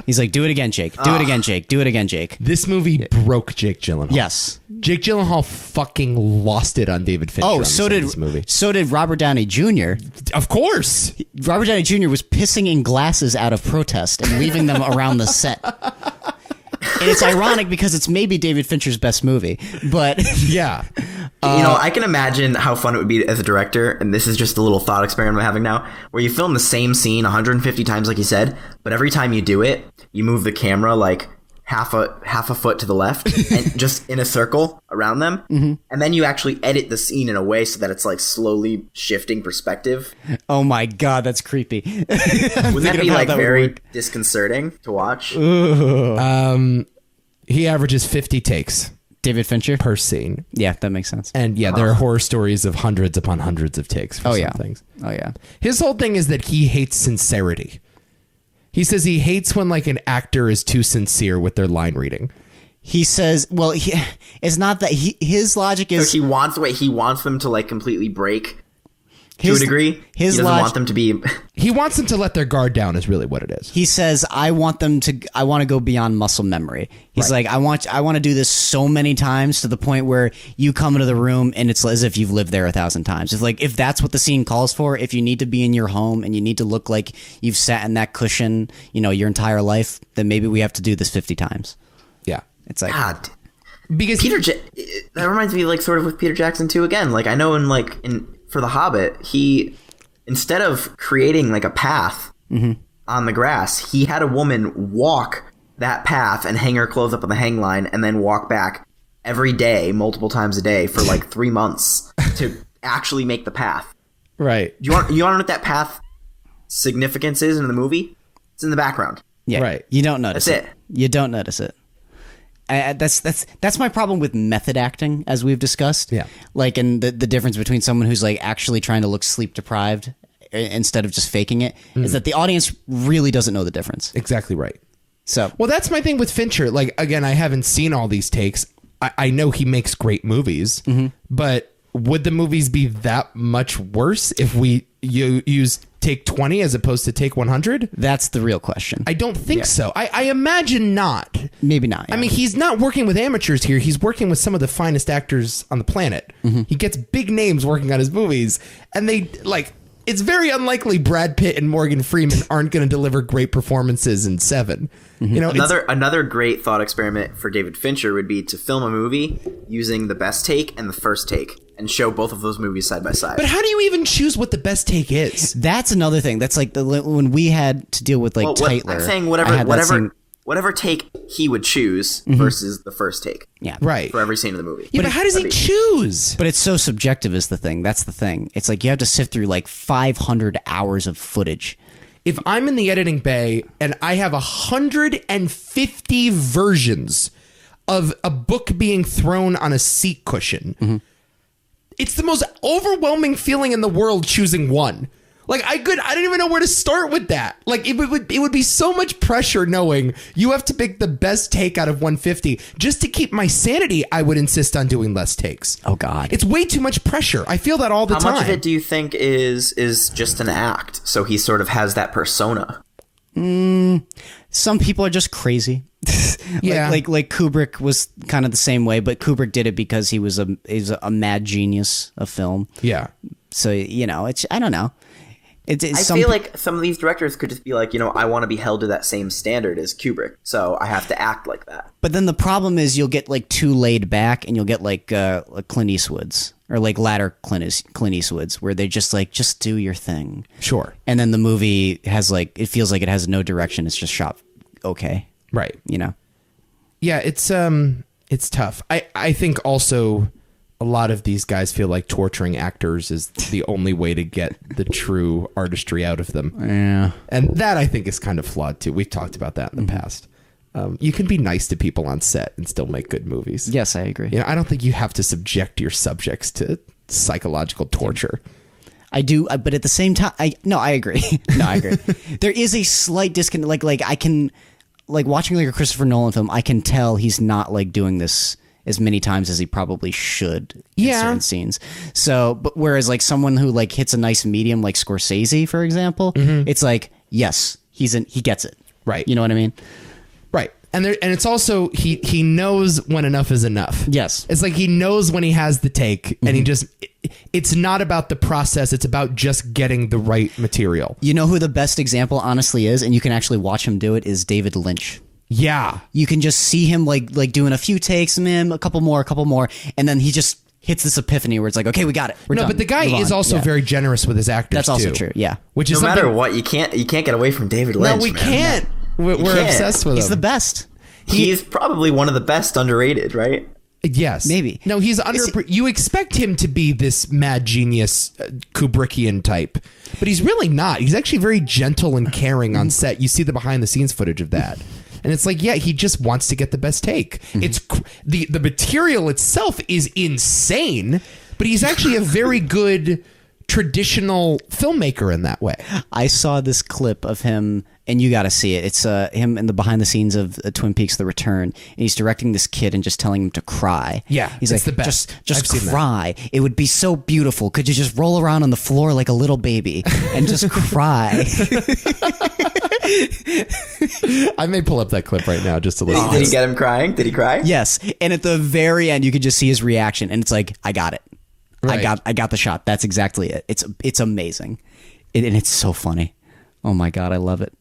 He's like, do it again, Jake. Do it again, Jake. Do it again, Jake. This movie broke Jake Gyllenhaal. Yes. Jake Gyllenhaal fucking lost it on David Fincher. Oh, so did this movie. So did Robert Downey Jr. Of course. Robert Downey Jr. was pissing in glasses out of protest and leaving them around the set. And it's ironic because it's maybe David Fincher's best movie, but yeah. I can imagine how fun it would be as a director, and this is just a little thought experiment I'm having now, where you film the same scene 150 times, like you said, but every time you do it, you move the camera like half a foot to the left, and just in a circle around them, and then you actually edit the scene in a way so that it's like slowly shifting perspective. Oh my god, that's creepy. Wouldn't that be like very disconcerting to watch? He averages 50 takes. David Fincher per scene. Yeah, that makes sense. And there are horror stories of hundreds upon hundreds of takes for some things. Oh yeah. His whole thing is that he hates sincerity. He says he hates when like an actor is too sincere with their line reading. He says, well, it's not that his logic is so he wants them to like completely break to a degree. He doesn't want them to be. He wants them to let their guard down. Is really what it is. He says, I want to go beyond muscle memory. He's like, I want to do this so many times to the point where you come into the room and it's as if you've lived there 1,000 times. It's like, if that's what the scene calls for, if you need to be in your home and you need to look like you've sat in that cushion, your entire life, then maybe we have to do this 50 times. Yeah, it's like God. Because that reminds me like sort of with Peter Jackson too. Again, like I know in for The Hobbit, he, instead of creating like a path on the grass, he had a woman walk that path and hang her clothes up on the hang line and then walk back every day, multiple times a day for like 3 months to actually make the path. Right. You want to know what that path significance is in the movie? It's in the background. Yeah. Right. You don't notice That's it. You don't notice it. That's my problem with method acting, as we've discussed. Yeah. Like, and the difference between someone who's like actually trying to look sleep deprived instead of just faking it is that the audience really doesn't know the difference. Exactly right. So, well, that's my thing with Fincher. Like, again, I haven't seen all these takes. I know he makes great movies, but would the movies be that much worse if we use take 20 as opposed to take 100? That's the real question. I don't think so. I imagine not. Maybe not. Yeah. I mean, he's not working with amateurs here. He's working with some of the finest actors on the planet. He gets big names working on his movies, and they like. It's very unlikely Brad Pitt and Morgan Freeman aren't going to deliver great performances in Seven. Another great thought experiment for David Fincher would be to film a movie using the best take and the first take and show both of those movies side by side. But how do you even choose what the best take is? That's another thing. That's like when we had to deal with like Titler. I'm saying whatever take he would choose versus the first take. Yeah. Right. For every scene of the movie. Yeah, but how does he choose? But it's so subjective is the thing. That's the thing. It's like you have to sift through like 500 hours of footage. if I'm in the editing bay and I have 150 versions of a book being thrown on a seat cushion, it's the most overwhelming feeling in the world choosing one. Like I didn't even know where to start with that. Like it would be so much pressure knowing you have to pick the best take out of 150 just to keep my sanity. I would insist on doing less takes. Oh God, it's way too much pressure. I feel that all the time. How much of it do you think is just an act? So he sort of has that persona. Some people are just crazy. Yeah, like Kubrick was kind of the same way, but Kubrick did it because he's a mad genius of film. Yeah. So it's I don't know. I feel like some of these directors could just be like, I want to be held to that same standard as Kubrick, so I have to act like that. But then the problem is you'll get like too laid back, and you'll get like Clint Eastwood's or like latter Clint Eastwood's, where they just like just do your thing. Sure. And then the movie has like it feels like it has no direction. It's just shot okay. Right. Yeah, it's tough. I think also a lot of these guys feel like torturing actors is the only way to get the true artistry out of them. Yeah. And that I think is kind of flawed too. We've talked about that in the past. You can be nice to people on set and still make good movies. Yes, I agree. I don't think you have to subject your subjects to psychological torture. I do, but at the same time, I agree. I agree. There is a slight disconnect. Like I can, like watching like a Christopher Nolan film, I can tell he's not like doing this as many times as he probably should in certain scenes. So, but whereas like someone who like hits a nice medium, like Scorsese, for example, it's like, yes, he gets it. Right. You know what I mean? Right. And it's also, he knows when enough is enough. Yes. It's like he knows when he has the take and he just, it's not about the process. It's about just getting the right material. You know who the best example honestly is, and you can actually watch him do it, is David Lynch. Yeah. You can just see him like doing a few takes, man, a couple more, and then he just hits this epiphany where it's like, okay, we got it. We're done. But the guy is also very generous with his actors. That's also true. Yeah. Which is no matter what, you can't get away from David Lynch. No, we man. can't. We're obsessed with him. He's the best. He's probably one of the best underrated, right? Yes. Maybe. No, he's you expect him to be this mad genius Kubrickian type, but he's really not. He's actually very gentle and caring on set. You see the behind the scenes footage of that. And it's like, yeah, he just wants to get the best take. It's the material itself is insane, but he's actually a very good traditional filmmaker in that way. I saw this clip of him, and you got to see it. It's him in the behind the scenes of Twin Peaks: The Return, and he's directing this kid and just telling him to cry. Yeah, he's like, the best. just cry. It would be so beautiful. Could you just roll around on the floor like a little baby and just cry? I may pull up that clip right now just to listen. Did he get him crying? Did he cry? Yes, and at the very end, you could just see his reaction, and it's like, I got it. Right. I got the shot. That's exactly it. It's amazing, and it's so funny. Oh my God, I love it.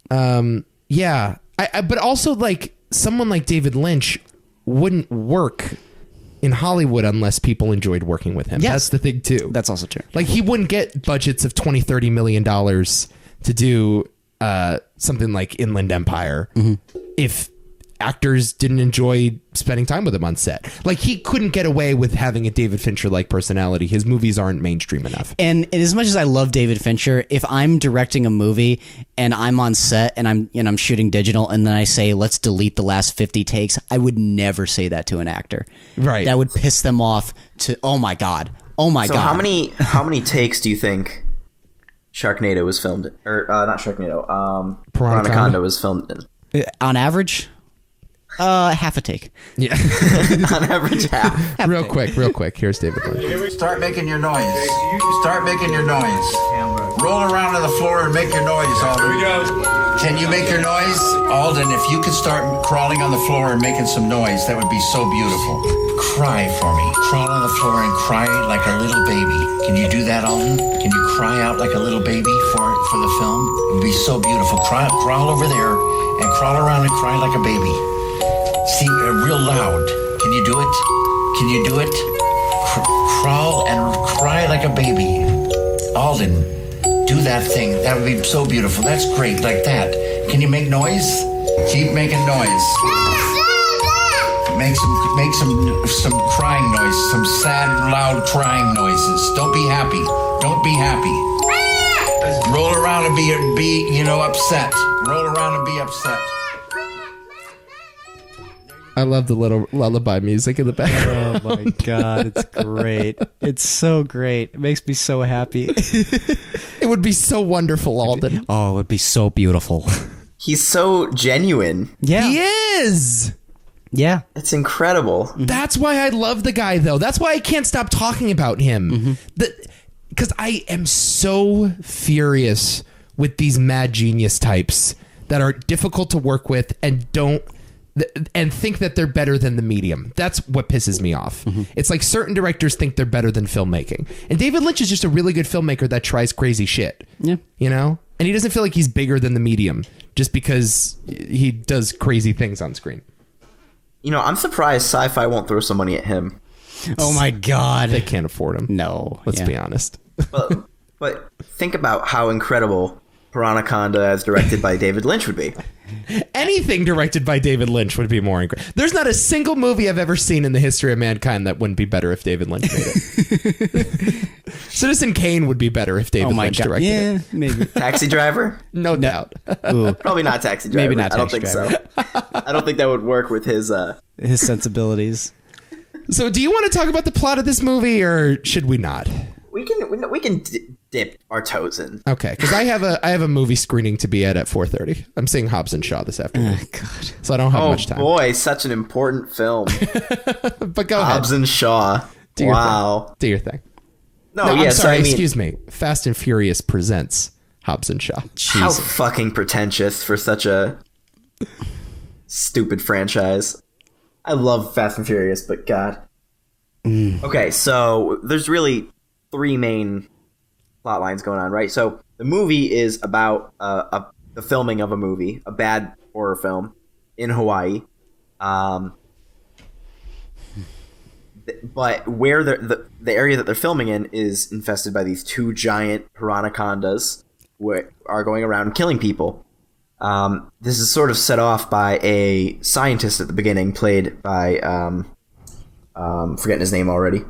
Yeah, but also like someone like David Lynch wouldn't work in Hollywood unless people enjoyed working with him. Yes. That's the thing too. That's also true. Like he wouldn't get budgets of $20-30 million to do something like Inland Empire if actors didn't enjoy spending time with him on set. Like he couldn't get away with having a David Fincher like personality. His movies aren't mainstream enough. And as much as I love David Fincher, if I'm directing a movie and I'm on set and I'm shooting digital and then I say let's delete the last 50 takes, I would never say that to an actor. Right. That would piss them off to oh my God. So how many takes do you think Sharknado was filmed in? Or not Sharknado, Piranhaconda was filmed in? On average? Half a take. Yeah. On average, half. Real quick. Here's David Lynch. Start making your noise. Start making your noise. Roll around on the floor and make your noise, Alden. Here we go. Can you make your noise? Alden, if you could start crawling on the floor and making some noise, that would be so beautiful. Cry for me. Crawl on the floor and cry like a little baby. Can you do that, Alden? Can you cry out like a little baby for the film? It would be so beautiful. Crawl over there and crawl around and cry like a baby. See, real loud. Can you do it? Can you do it? Crawl and cry like a baby. Alden, do that thing. That would be so beautiful. That's great, like that. Can you make noise? Keep making noise. Make some crying noises, some sad, loud crying noises. Don't be happy. Don't be happy. Roll around and be upset. Roll around and be upset. I love the little lullaby music in the background. Oh my god, it's great. It's so great. It makes me so happy. It would be so wonderful, Alden. Oh, it would be so beautiful. He's so genuine. Yeah. He is. Yeah. It's incredible. That's why I love the guy, though. That's why I can't stop talking about him. Because I am so furious with these mad genius types that are difficult to work with and think that they're better than the medium. That's what pisses me off. It's like certain directors think they're better than filmmaking. And David Lynch is just a really good filmmaker that tries crazy shit. Yeah. You know? And he doesn't feel like he's bigger than the medium just because he does crazy things on screen. You know, I'm surprised Sci-Fi won't throw some money at him. Oh my god. They can't afford him. No. Let's be honest. But think about how incredible Piranhaconda as directed by David Lynch would be. Anything directed by David Lynch would be more incredible. There's not a single movie I've ever seen in the history of mankind that wouldn't be better if David Lynch made it. Citizen Kane would be better if David Lynch directed it. Maybe. Taxi Driver? No doubt. Ooh, Probably not Taxi Driver. Maybe not I don't Taxi think so. I don't think that would work with his... his sensibilities. So do you want to talk about the plot of this movie or should we not? We can dip our toes in. Okay, because I have a movie screening to be at 4:30. I'm seeing Hobbs and Shaw this afternoon. Oh god. So I don't have Oh much time. boy, such an important film. But go Hobbs ahead. and Shaw. Do your Wow. thing. Do your thing. No, No, yeah, I'm so sorry, I mean, excuse me. Fast and Furious presents Hobbs and Shaw. how fucking pretentious for such a stupid franchise. I love Fast and Furious, but God. Okay, so there's really three main plot lines going on, right? So the movie is about the filming of a movie, a bad horror film in Hawaii. But where the area that they're filming in is infested by these two giant piranhacondas who are going around killing people. This is sort of set off by a scientist at the beginning, played by forgetting his name already.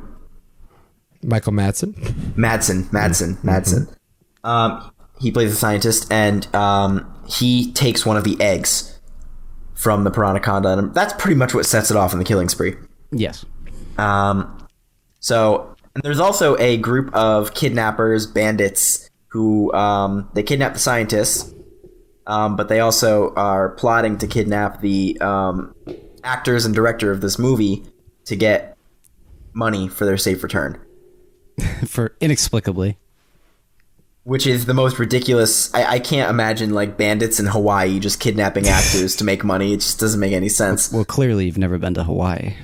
Michael Madsen. Madsen. He plays a scientist, and he takes one of the eggs from the piranhaconda, and that's pretty much what sets it off in the killing spree. Yes. So, and there's also a group of kidnappers, bandits, who they kidnap the scientists, but they also are plotting to kidnap the actors and director of this movie to get money for their safe return. For inexplicably. Which is the most ridiculous. I can't imagine like bandits in Hawaii just kidnapping actors to make money. It just doesn't make any sense. Well, clearly you've never been to Hawaii.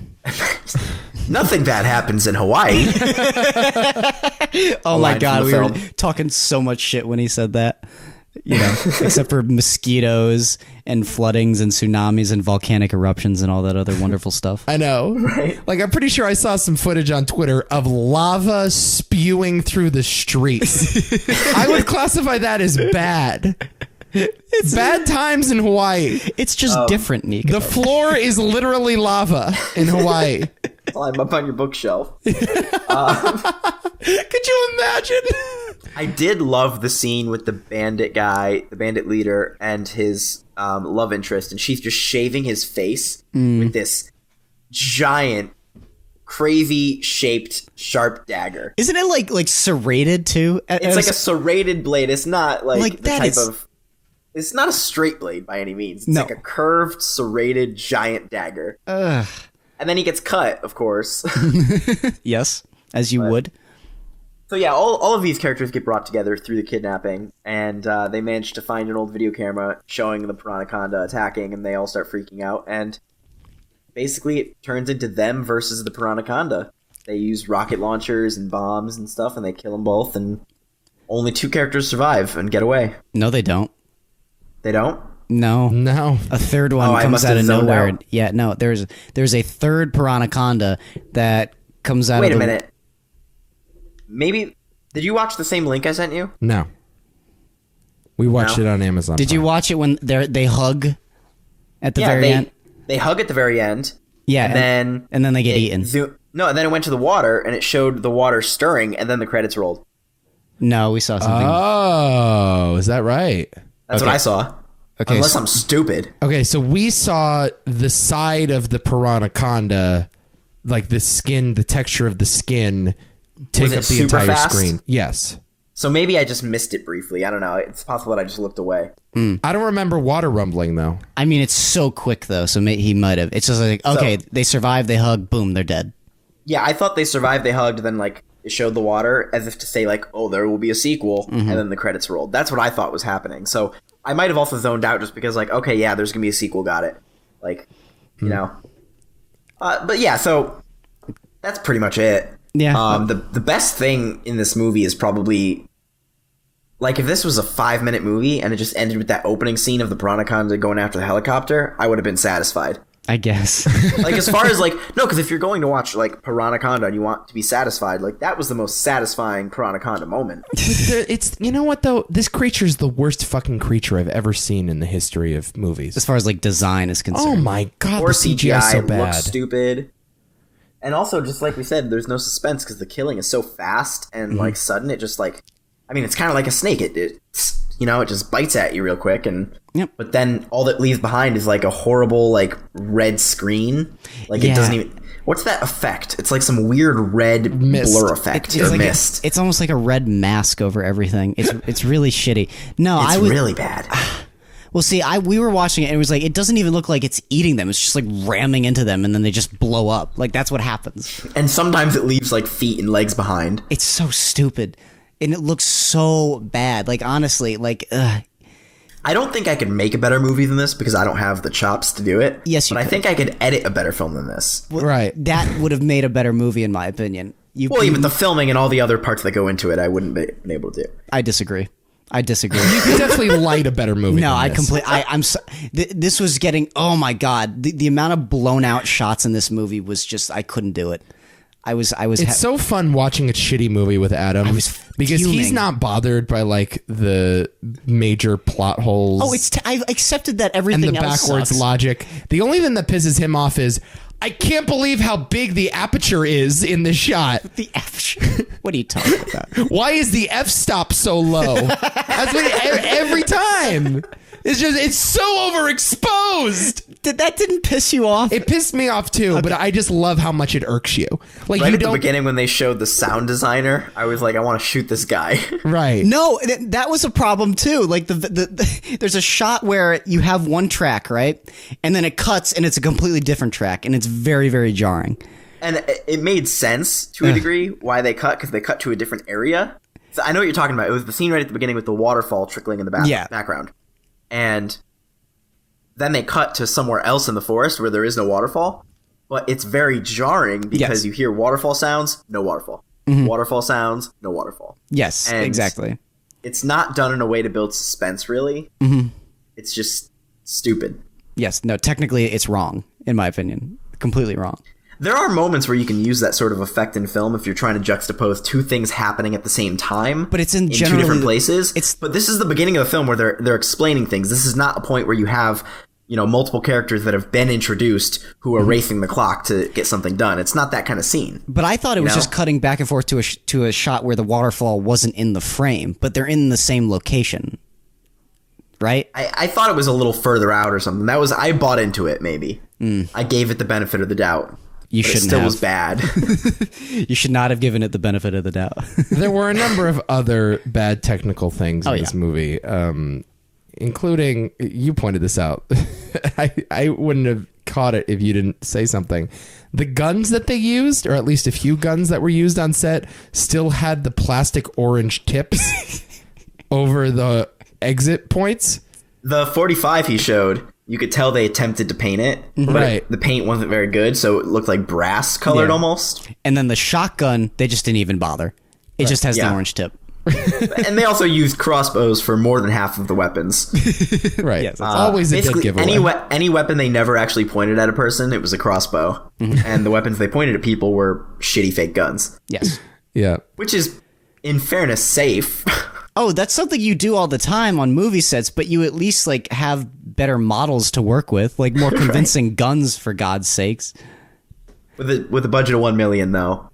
Nothing bad happens in Hawaii. Oh my god, from we the were film. talking so much shit when he said that. You know, except for mosquitoes and floodings and tsunamis and volcanic eruptions and all that other wonderful stuff. I know. Right. Like, I'm pretty sure I saw some footage on Twitter of lava spewing through the streets. I would classify that as bad. It's bad times in Hawaii. It's just different, Nico. The floor is literally lava in Hawaii. Climb up on your bookshelf. Could you imagine? I did love the scene with the bandit guy, the bandit leader, and his love interest, and she's just shaving his face with this giant, crazy shaped, sharp dagger. Isn't it like serrated too? It's like a serrated blade. It's not like the that type is- of. It's not a straight blade by any means. It's No. like a curved, serrated, giant dagger. Ugh. And then he gets cut, of course. Yes, as you would. So yeah, all of these characters get brought together through the kidnapping, and they manage to find an old video camera showing the Piranhaconda attacking, and they all start freaking out, and basically it turns into them versus the Piranhaconda. They use rocket launchers and bombs and stuff, and they kill them both, and only two characters survive and get away. No, they don't. They don't? No. No. A third one I comes must out have of zoned nowhere. out. Yeah, no, there's a third Piranhaconda that comes out Wait of a minute. Maybe... Did you watch the same link I sent you? No. We watched No? it on Amazon. Did you Prime. watch it when they hug at the Yeah, very end? they hug at the very end. Yeah, And then they get eaten. No, and then it went to the water, and it showed the water stirring, and then the credits rolled. No, we saw something. Oh, is that right? That's what I saw. Okay, Unless so- I'm stupid. Okay, so we saw the side of the Piranhaconda, like the skin, the texture of the skin, take Was it up the super entire fast? screen. Yes. So maybe I just missed it briefly. I don't know. It's possible that I just looked away. I don't remember water rumbling, though. I mean, it's so quick though, so he might have. It's just like, okay, they survive, they hug, boom, they're dead. Yeah, I thought they survived, they hugged, then like it showed the water as if to say like, oh, there will be a sequel, and then the credits rolled. That's what I thought was happening. So I might have also zoned out just because like, okay, yeah, there's gonna be a sequel, got it. Like, you know. But yeah, so that's pretty much it. Yeah. The best thing in this movie is probably like if this was a 5-minute movie and it just ended with that opening scene of the Piranhaconda going after the helicopter, I would have been satisfied. I guess. Like as far as like no, because if you're going to watch like Piranhaconda and you want to be satisfied, like that was the most satisfying Piranhaconda moment. It's, you know what, though? This creature's the worst fucking creature I've ever seen in the history of movies. As far as like design is concerned. Oh my God, Or the CGI is so CGI bad. looks stupid. And also, just like we said, there's no suspense because the killing is so fast and like sudden. It just like, I mean, it's kind of like a snake. It's you know, it just bites at you real quick, and Yep. but then all that leaves behind is like a horrible like red screen. Like it Yeah. doesn't even. What's that effect? It's like some weird red Mist. blur effect or like mist. it's almost like a red mask over everything. It's really shitty. No, It's I was really bad. well. See, we were watching it, and it was like it doesn't even look like it's eating them. It's just like ramming into them, and then they just blow up. Like that's what happens. And sometimes it leaves like feet and legs behind. It's so stupid, and it looks so bad. Like honestly, like I don't think I could make a better movie than this because I don't have the chops to do it. Yes, you but I could. think I could edit a better film than this. Right. that would have made a better movie in my opinion. Well, even the filming and all the other parts that go into it, I wouldn't be been able to do. I disagree. I disagree. You could definitely light a better movie. No, than I this. completely. I'm. So, this was getting. Oh my god, the amount of blown out shots in this movie was just. I couldn't do it. I was. It's so fun watching a shitty movie with Adam because he's fuming. not bothered by like the major plot holes. Oh, it's. I accepted that and everything the else backwards sucks. logic. The only thing that pisses him off is I can't believe how big the aperture is in the shot. The F. What are you talking about? Why is the f-stop so low? That's what every time. It's so overexposed. That didn't piss you off? It pissed me off too, but I just love how much it irks you. Like Right you at the don't beginning when they showed the sound designer, I was like, I want to shoot this guy. right. No, that was a problem too. Like there's a shot where you have one track, right, and then it cuts and it's a completely different track, and it's very, very jarring. And it made sense to a degree why they cut, because they cut to a different area. So I know what you're talking about. It was the scene right at the beginning with the waterfall trickling in the background. And then they cut to somewhere else in the forest where there is no waterfall. But it's very jarring because Yes. you hear waterfall sounds, no waterfall. Waterfall sounds, no waterfall. Yes, And exactly. It's not done in a way to build suspense, really. It's just stupid. Yes, no, technically it's wrong, in my opinion. Completely wrong. There are moments where you can use that sort of effect in film if you're trying to juxtapose two things happening at the same time. But it's in two generally- different places. it's- But this is the beginning of the film where they're explaining things. This is not a point where you have, you know, multiple characters that have been introduced who are racing the clock to get something done. It's not that kind of scene. But I thought it was know? just cutting back and forth to a shot where the waterfall wasn't in the frame, but they're in the same location. Right? I thought it was a little further out or something. I bought into it, maybe. I gave it the benefit of the doubt. You But shouldn't it still have. was bad. You should not have given it the benefit of the doubt. There were a number of other bad technical things in Oh, this yeah. movie, including, you pointed this out. I wouldn't have caught it if you didn't say something. The guns that they used, or at least a few guns that were used on set, still had the plastic orange tips over the exit points. The 45 he showed, you could tell they attempted to paint it, but Right. the paint wasn't very good, so it looked like brass colored Yeah. almost. And then the shotgun, they just didn't even bother. It just has the Yeah. orange tip. And they also used crossbows for more than half of the weapons. Right. Yes, It's that's always a dead Basically, giveaway. any weapon they never actually pointed at a person, it was a crossbow. And the weapons they pointed at people were shitty fake guns, Yes. Yeah. which is, in fairness, safe. Oh, that's something you do all the time on movie sets, but you at least like have better models to work with, like more convincing guns, for God's sakes. with a budget of $1 million, though.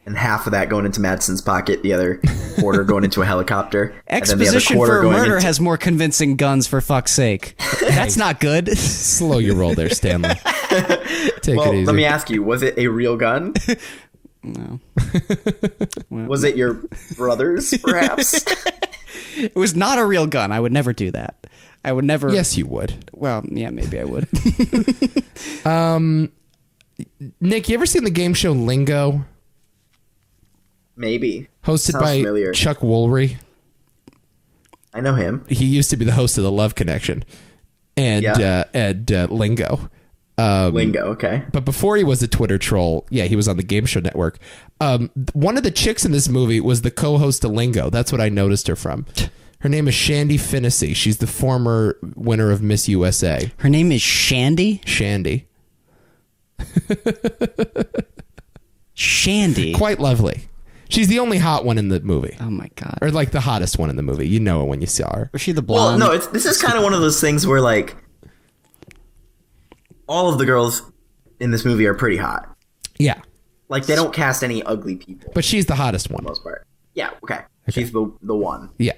And half of that going into Madsen's pocket, the other reporter going into a helicopter. Exposition for a murder has more convincing guns, for fuck's sake. That's not good. Slow your roll there, Stanley. Take it easy. Let me ask you, was it a real gun? No. Was it your brother's, perhaps? It was not a real gun. I would never do that. I would never. Yes, you would. Well, yeah, maybe I would. Nick, you ever seen the game show Lingo? Maybe. Hosted Sounds by familiar. Chuck Woolery. I know him. He used to be the host of The Love Connection and Lingo. Lingo, okay. But before he was a Twitter troll, he was on the Game Show Network. One of the chicks in this movie was the co-host of Lingo. That's what I noticed her from. Her name is Shandy Finnessy. She's the former winner of Miss USA. Her name is Shandy? Shandy. Shandy. Quite lovely. She's the only hot one in the movie. Oh my god. Or like the hottest one in the movie. You know it when you saw her. Was she the Well, blonde? no, this is kind of one of those things where, like, all of the girls in this movie are pretty hot. Yeah. Like, they don't cast any ugly people But she's the hottest one. for the most part. Yeah, okay. She's the one. Yeah.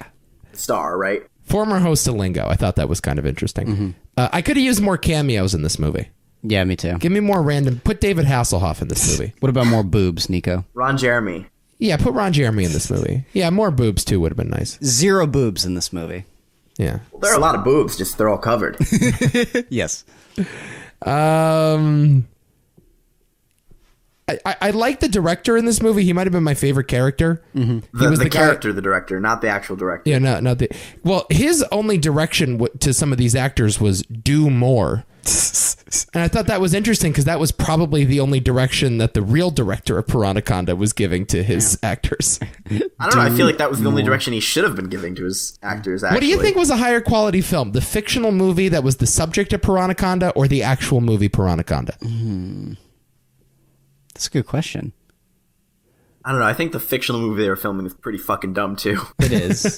Star, right? Former host of Lingo. I thought that was kind of interesting. Mm-hmm. I could have used more cameos in this movie. Yeah, me too. Give me more random. Put David Hasselhoff in this movie. What about more boobs, Nico? Ron Jeremy. Yeah, put Ron Jeremy in this movie. Yeah, more boobs too would have been nice. 0 boobs in this movie. Yeah. Well, there are a lot of boobs, just they're all covered. Yes. I like the director in this movie. He might have been my favorite character. Mm-hmm. The character, the director, not the actual director. Yeah, not the. Well, his only direction to some of these actors was do more. And I thought that was interesting because that was probably the only direction that the real director of Piranhaconda was giving to his actors. I don't know. I feel like that was the only direction he should have been giving to his actors, actually. What do you think was a higher quality film? The fictional movie that was the subject of Piranhaconda or the actual movie Piranhaconda? That's a good question. I don't know. I think the fictional movie they were filming is pretty fucking dumb, too. It is.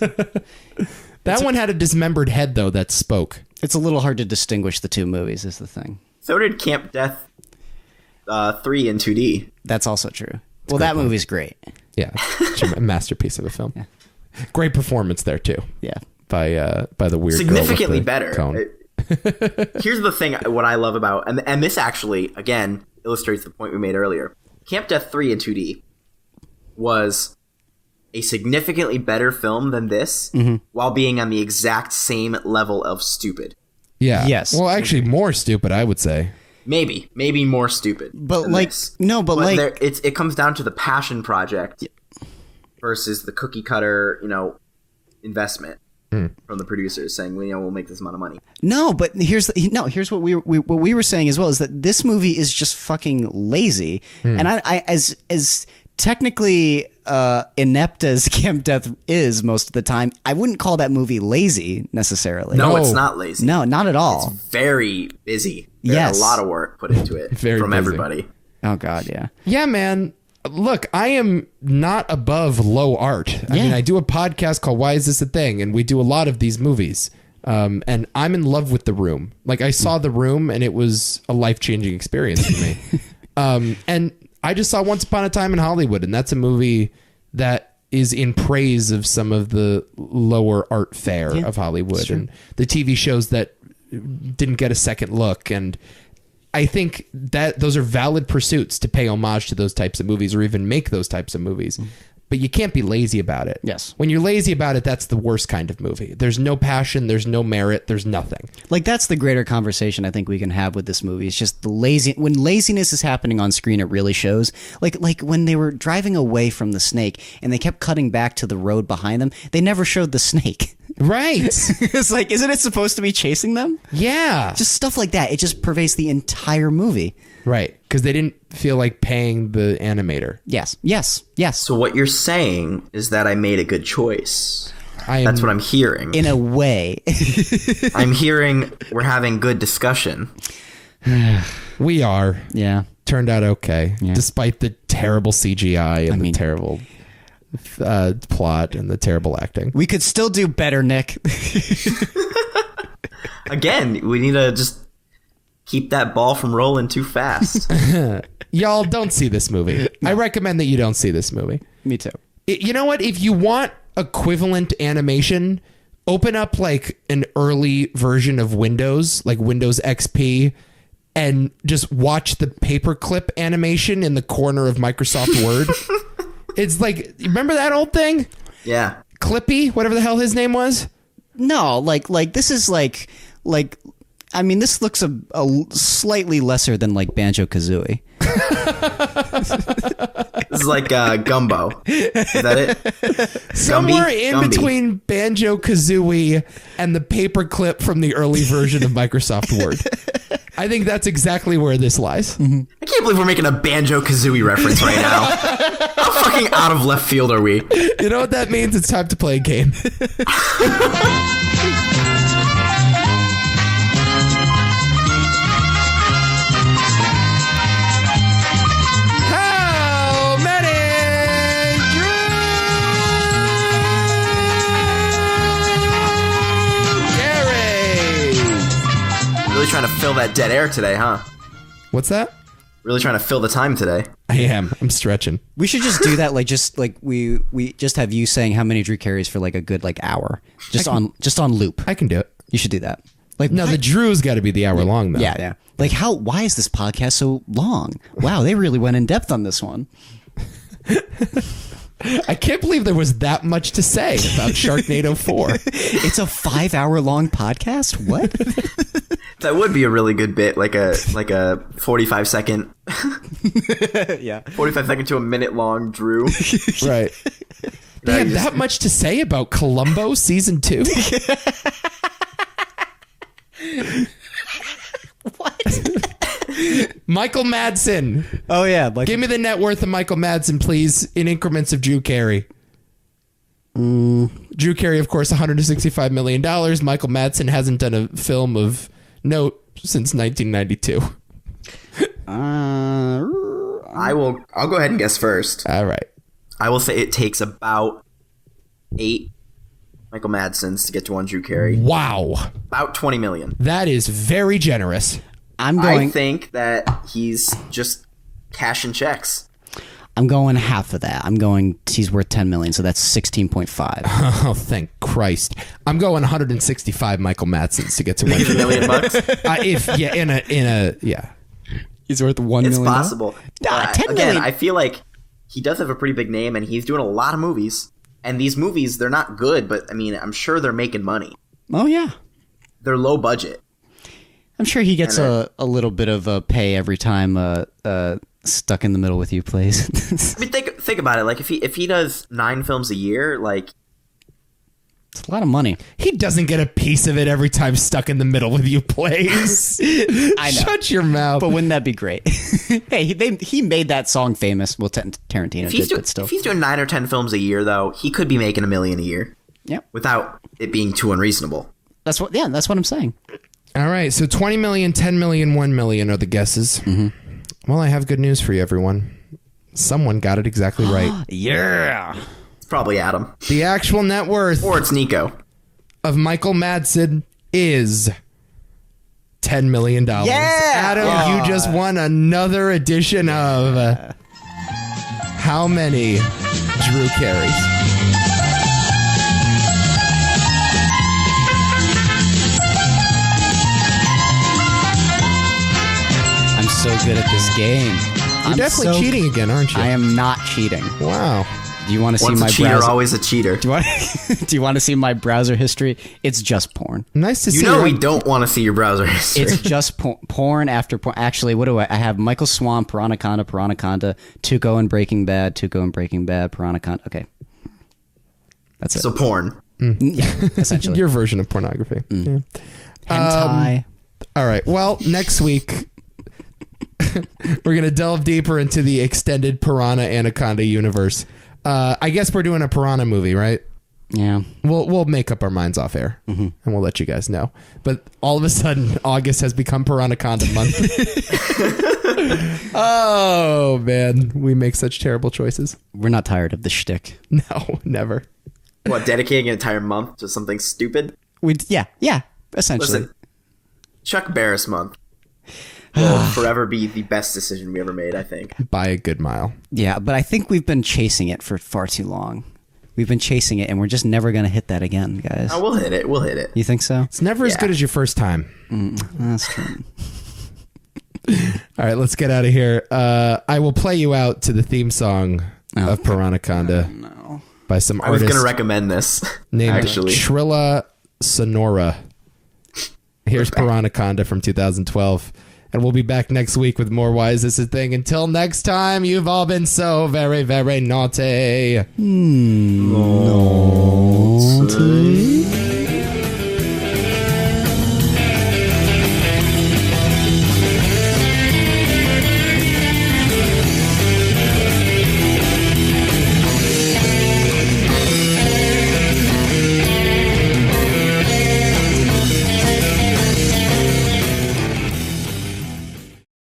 That one had a dismembered head, though, that spoke. It's a little hard to distinguish the two movies, is the thing. So did Camp Death 3 in 2D. That's also true. Well, that movie's great. Yeah, it's a masterpiece of a film. Yeah. Great performance there, too. Yeah. By the weird Significantly girl with the better. cone. Here's the thing, what I love about, and this actually, again, illustrates the point we made earlier. Camp Death 3 in 2D was a significantly better film than this, while being on the exact same level of stupid. Yeah. Yes. Well, actually, more stupid, I would say. Maybe more stupid. But than like, this. no, but like, it comes down to the passion project versus the cookie cutter, investment from the producers saying, we'll make this amount of money. no, but here's what we were saying as well, is that this movie is just fucking lazy. And I as technically inept as Camp Death is most of the time, I wouldn't call that movie lazy necessarily. No, No. it's not lazy. No, not at all. Very busy. There's Yes. a lot of work put into it Very from busy. everybody. Oh god, yeah. Yeah, man. Look, I am not above low art. I Yeah. mean, I do a podcast called Why Is This a Thing? And we do a lot of these movies. And I'm in love with The Room. Like, I saw The Room, and it was a life-changing experience for me. And I just saw Once Upon a Time in Hollywood, and that's a movie that is in praise of some of the lower art fare of Hollywood and the TV shows that didn't get a second look. And I think that those are valid pursuits to pay homage to those types of movies or even make those types of movies. But you can't be lazy about it. Yes. When you're lazy about it, that's the worst kind of movie. There's no passion, there's no merit, there's nothing. Like, that's the greater conversation I think we can have with this movie. It's just the when laziness is happening on screen, it really shows. Like when they were driving away from the snake and they kept cutting back to the road behind them, they never showed the snake. Right. It's like, isn't it supposed to be chasing them? Yeah. Just stuff like that. It just pervades the entire movie. Right. Because they didn't feel like paying the animator. Yes. So what you're saying is that I made a good choice. That's what I'm hearing. In a way. I'm hearing we're having good discussion. We are. Yeah. Turned out okay. Yeah. Despite the terrible CGI and the terrible plot and the terrible acting. We could still do better, Nick. Again, we need to just keep that ball from rolling too fast. Y'all don't see this movie. I recommend that you don't see this movie. Me too. You know what? If you want equivalent animation, open up like an early version of Windows, like Windows XP, and just watch the paperclip animation in the corner of Microsoft Word. It's like, remember that old thing? Yeah. Clippy, whatever the hell his name was? No, like this is like I mean, this looks a slightly lesser than like Banjo-Kazooie. This is like Gumbo. Is that it? Somewhere in Gumby. between Banjo-Kazooie and the paperclip from the early version of Microsoft Word. I think that's exactly where this lies. I can't believe we're making a Banjo-Kazooie reference right now. How fucking out of left field are we? You know what that means? It's time to play a game. How many Careys? Really trying to fill that dead air today, huh? What's that? Really trying to fill the time today. I am. I'm stretching. We should just do that, like we just have you saying how many Drew Careys for like a good like hour, just on loop. I can do it. You should do that. Like No, the Drew's got to be the hour long though. yeah. Like why is this podcast so long? Wow, they really went in depth on this one. I can't believe there was that much to say about Sharknado 4. It's a 5-hour long podcast? What? That would be a really good bit, like a 45 second, Yeah. 45 second to a minute long Drew. Right. They have that much to say about Columbo season 2? What? Michael Madsen. Oh yeah, like Give me the net worth of Michael Madsen, please, in increments of Drew Carey. Drew Carey, of course, $165 million. Michael Madsen hasn't done a film of note since 1992. I'll go ahead and guess first. All right. I will say it takes about 8 Michael Madsen's to get to one Drew Carey. Wow. About 20 million. That is very generous. I think that he's just cashing checks. I'm going half of that. He's worth 10 million, so that's 16.5. Oh, thank Christ. I'm going 165 Michael Madsens to get to $1 million. He's worth $1 It's million. possible. 10 Again, million. I feel like he does have a pretty big name, and he's doing a lot of movies. And these movies, they're not good, but I mean, I'm sure they're making money. Oh yeah. They're low budget. I'm sure he gets a little bit of a pay every time Stuck in the Middle with You plays. I mean, think about it. Like if he does 9 films a year, like It's a lot of money. He doesn't get a piece of it every time Stuck in the Middle with You plays. I know. Shut your mouth. But wouldn't that be great? Hey, he made that song famous. Well, Tarantino did, but still. if he's doing 9 or 10 films a year, though, he could be making $1 million a year. Yep. Without it being too unreasonable. That's what I'm saying. All right, so 20 million, 10 million, 1 million are the guesses. Mm-hmm. Well, I have good news for you, everyone. Someone got it exactly right. Yeah. It's probably Adam. The actual net worth Or it's Nico. of Michael Madsen is $10 million. Yeah! Adam, you just won another edition of How Many Drew Careys? I'm so good at this game. You're definitely cheating again, aren't you? I am not cheating. Wow. Do you want to see Once my a cheater, browser? always a cheater. Do you want to see my browser history? It's just porn. Nice to see You know you. we don't want to see your browser history. It's just porn after porn. Actually, what do I have? Michael Swan, Piranhaconda, Tuco and Breaking Bad, Piranhaconda. Okay. That's it. So porn. Yeah, essentially. Your version of pornography. Yeah. Hentai. All right. Well, next week we're gonna delve deeper into the extended Piranha Anaconda universe. I guess we're doing a Piranha movie, right? Yeah. We'll make up our minds off air, and we'll let you guys know. But all of a sudden, August has become Piranhaconda month. Oh man, we make such terrible choices. We're not tired of the shtick. No, never. What, dedicating an entire month to something stupid? Yeah, essentially. Listen, Chuck Barris month. will forever be the best decision we ever made, I think. By a good mile. Yeah, but I think we've been chasing it for far too long. We've been chasing it, and we're just never going to hit that again, guys. Oh, we'll hit it. We'll hit it. You think so? It's never as good as your first time. That's true. All right, let's get out of here. I will play you out to the theme song of Piranhaconda by some I was artist going to recommend this, named actually. Trilla Sonora. Here's Piranhaconda from 2012. And we'll be back next week with more Why Is This a Thing? Until next time, you've all been so very, very naughty. Naughty.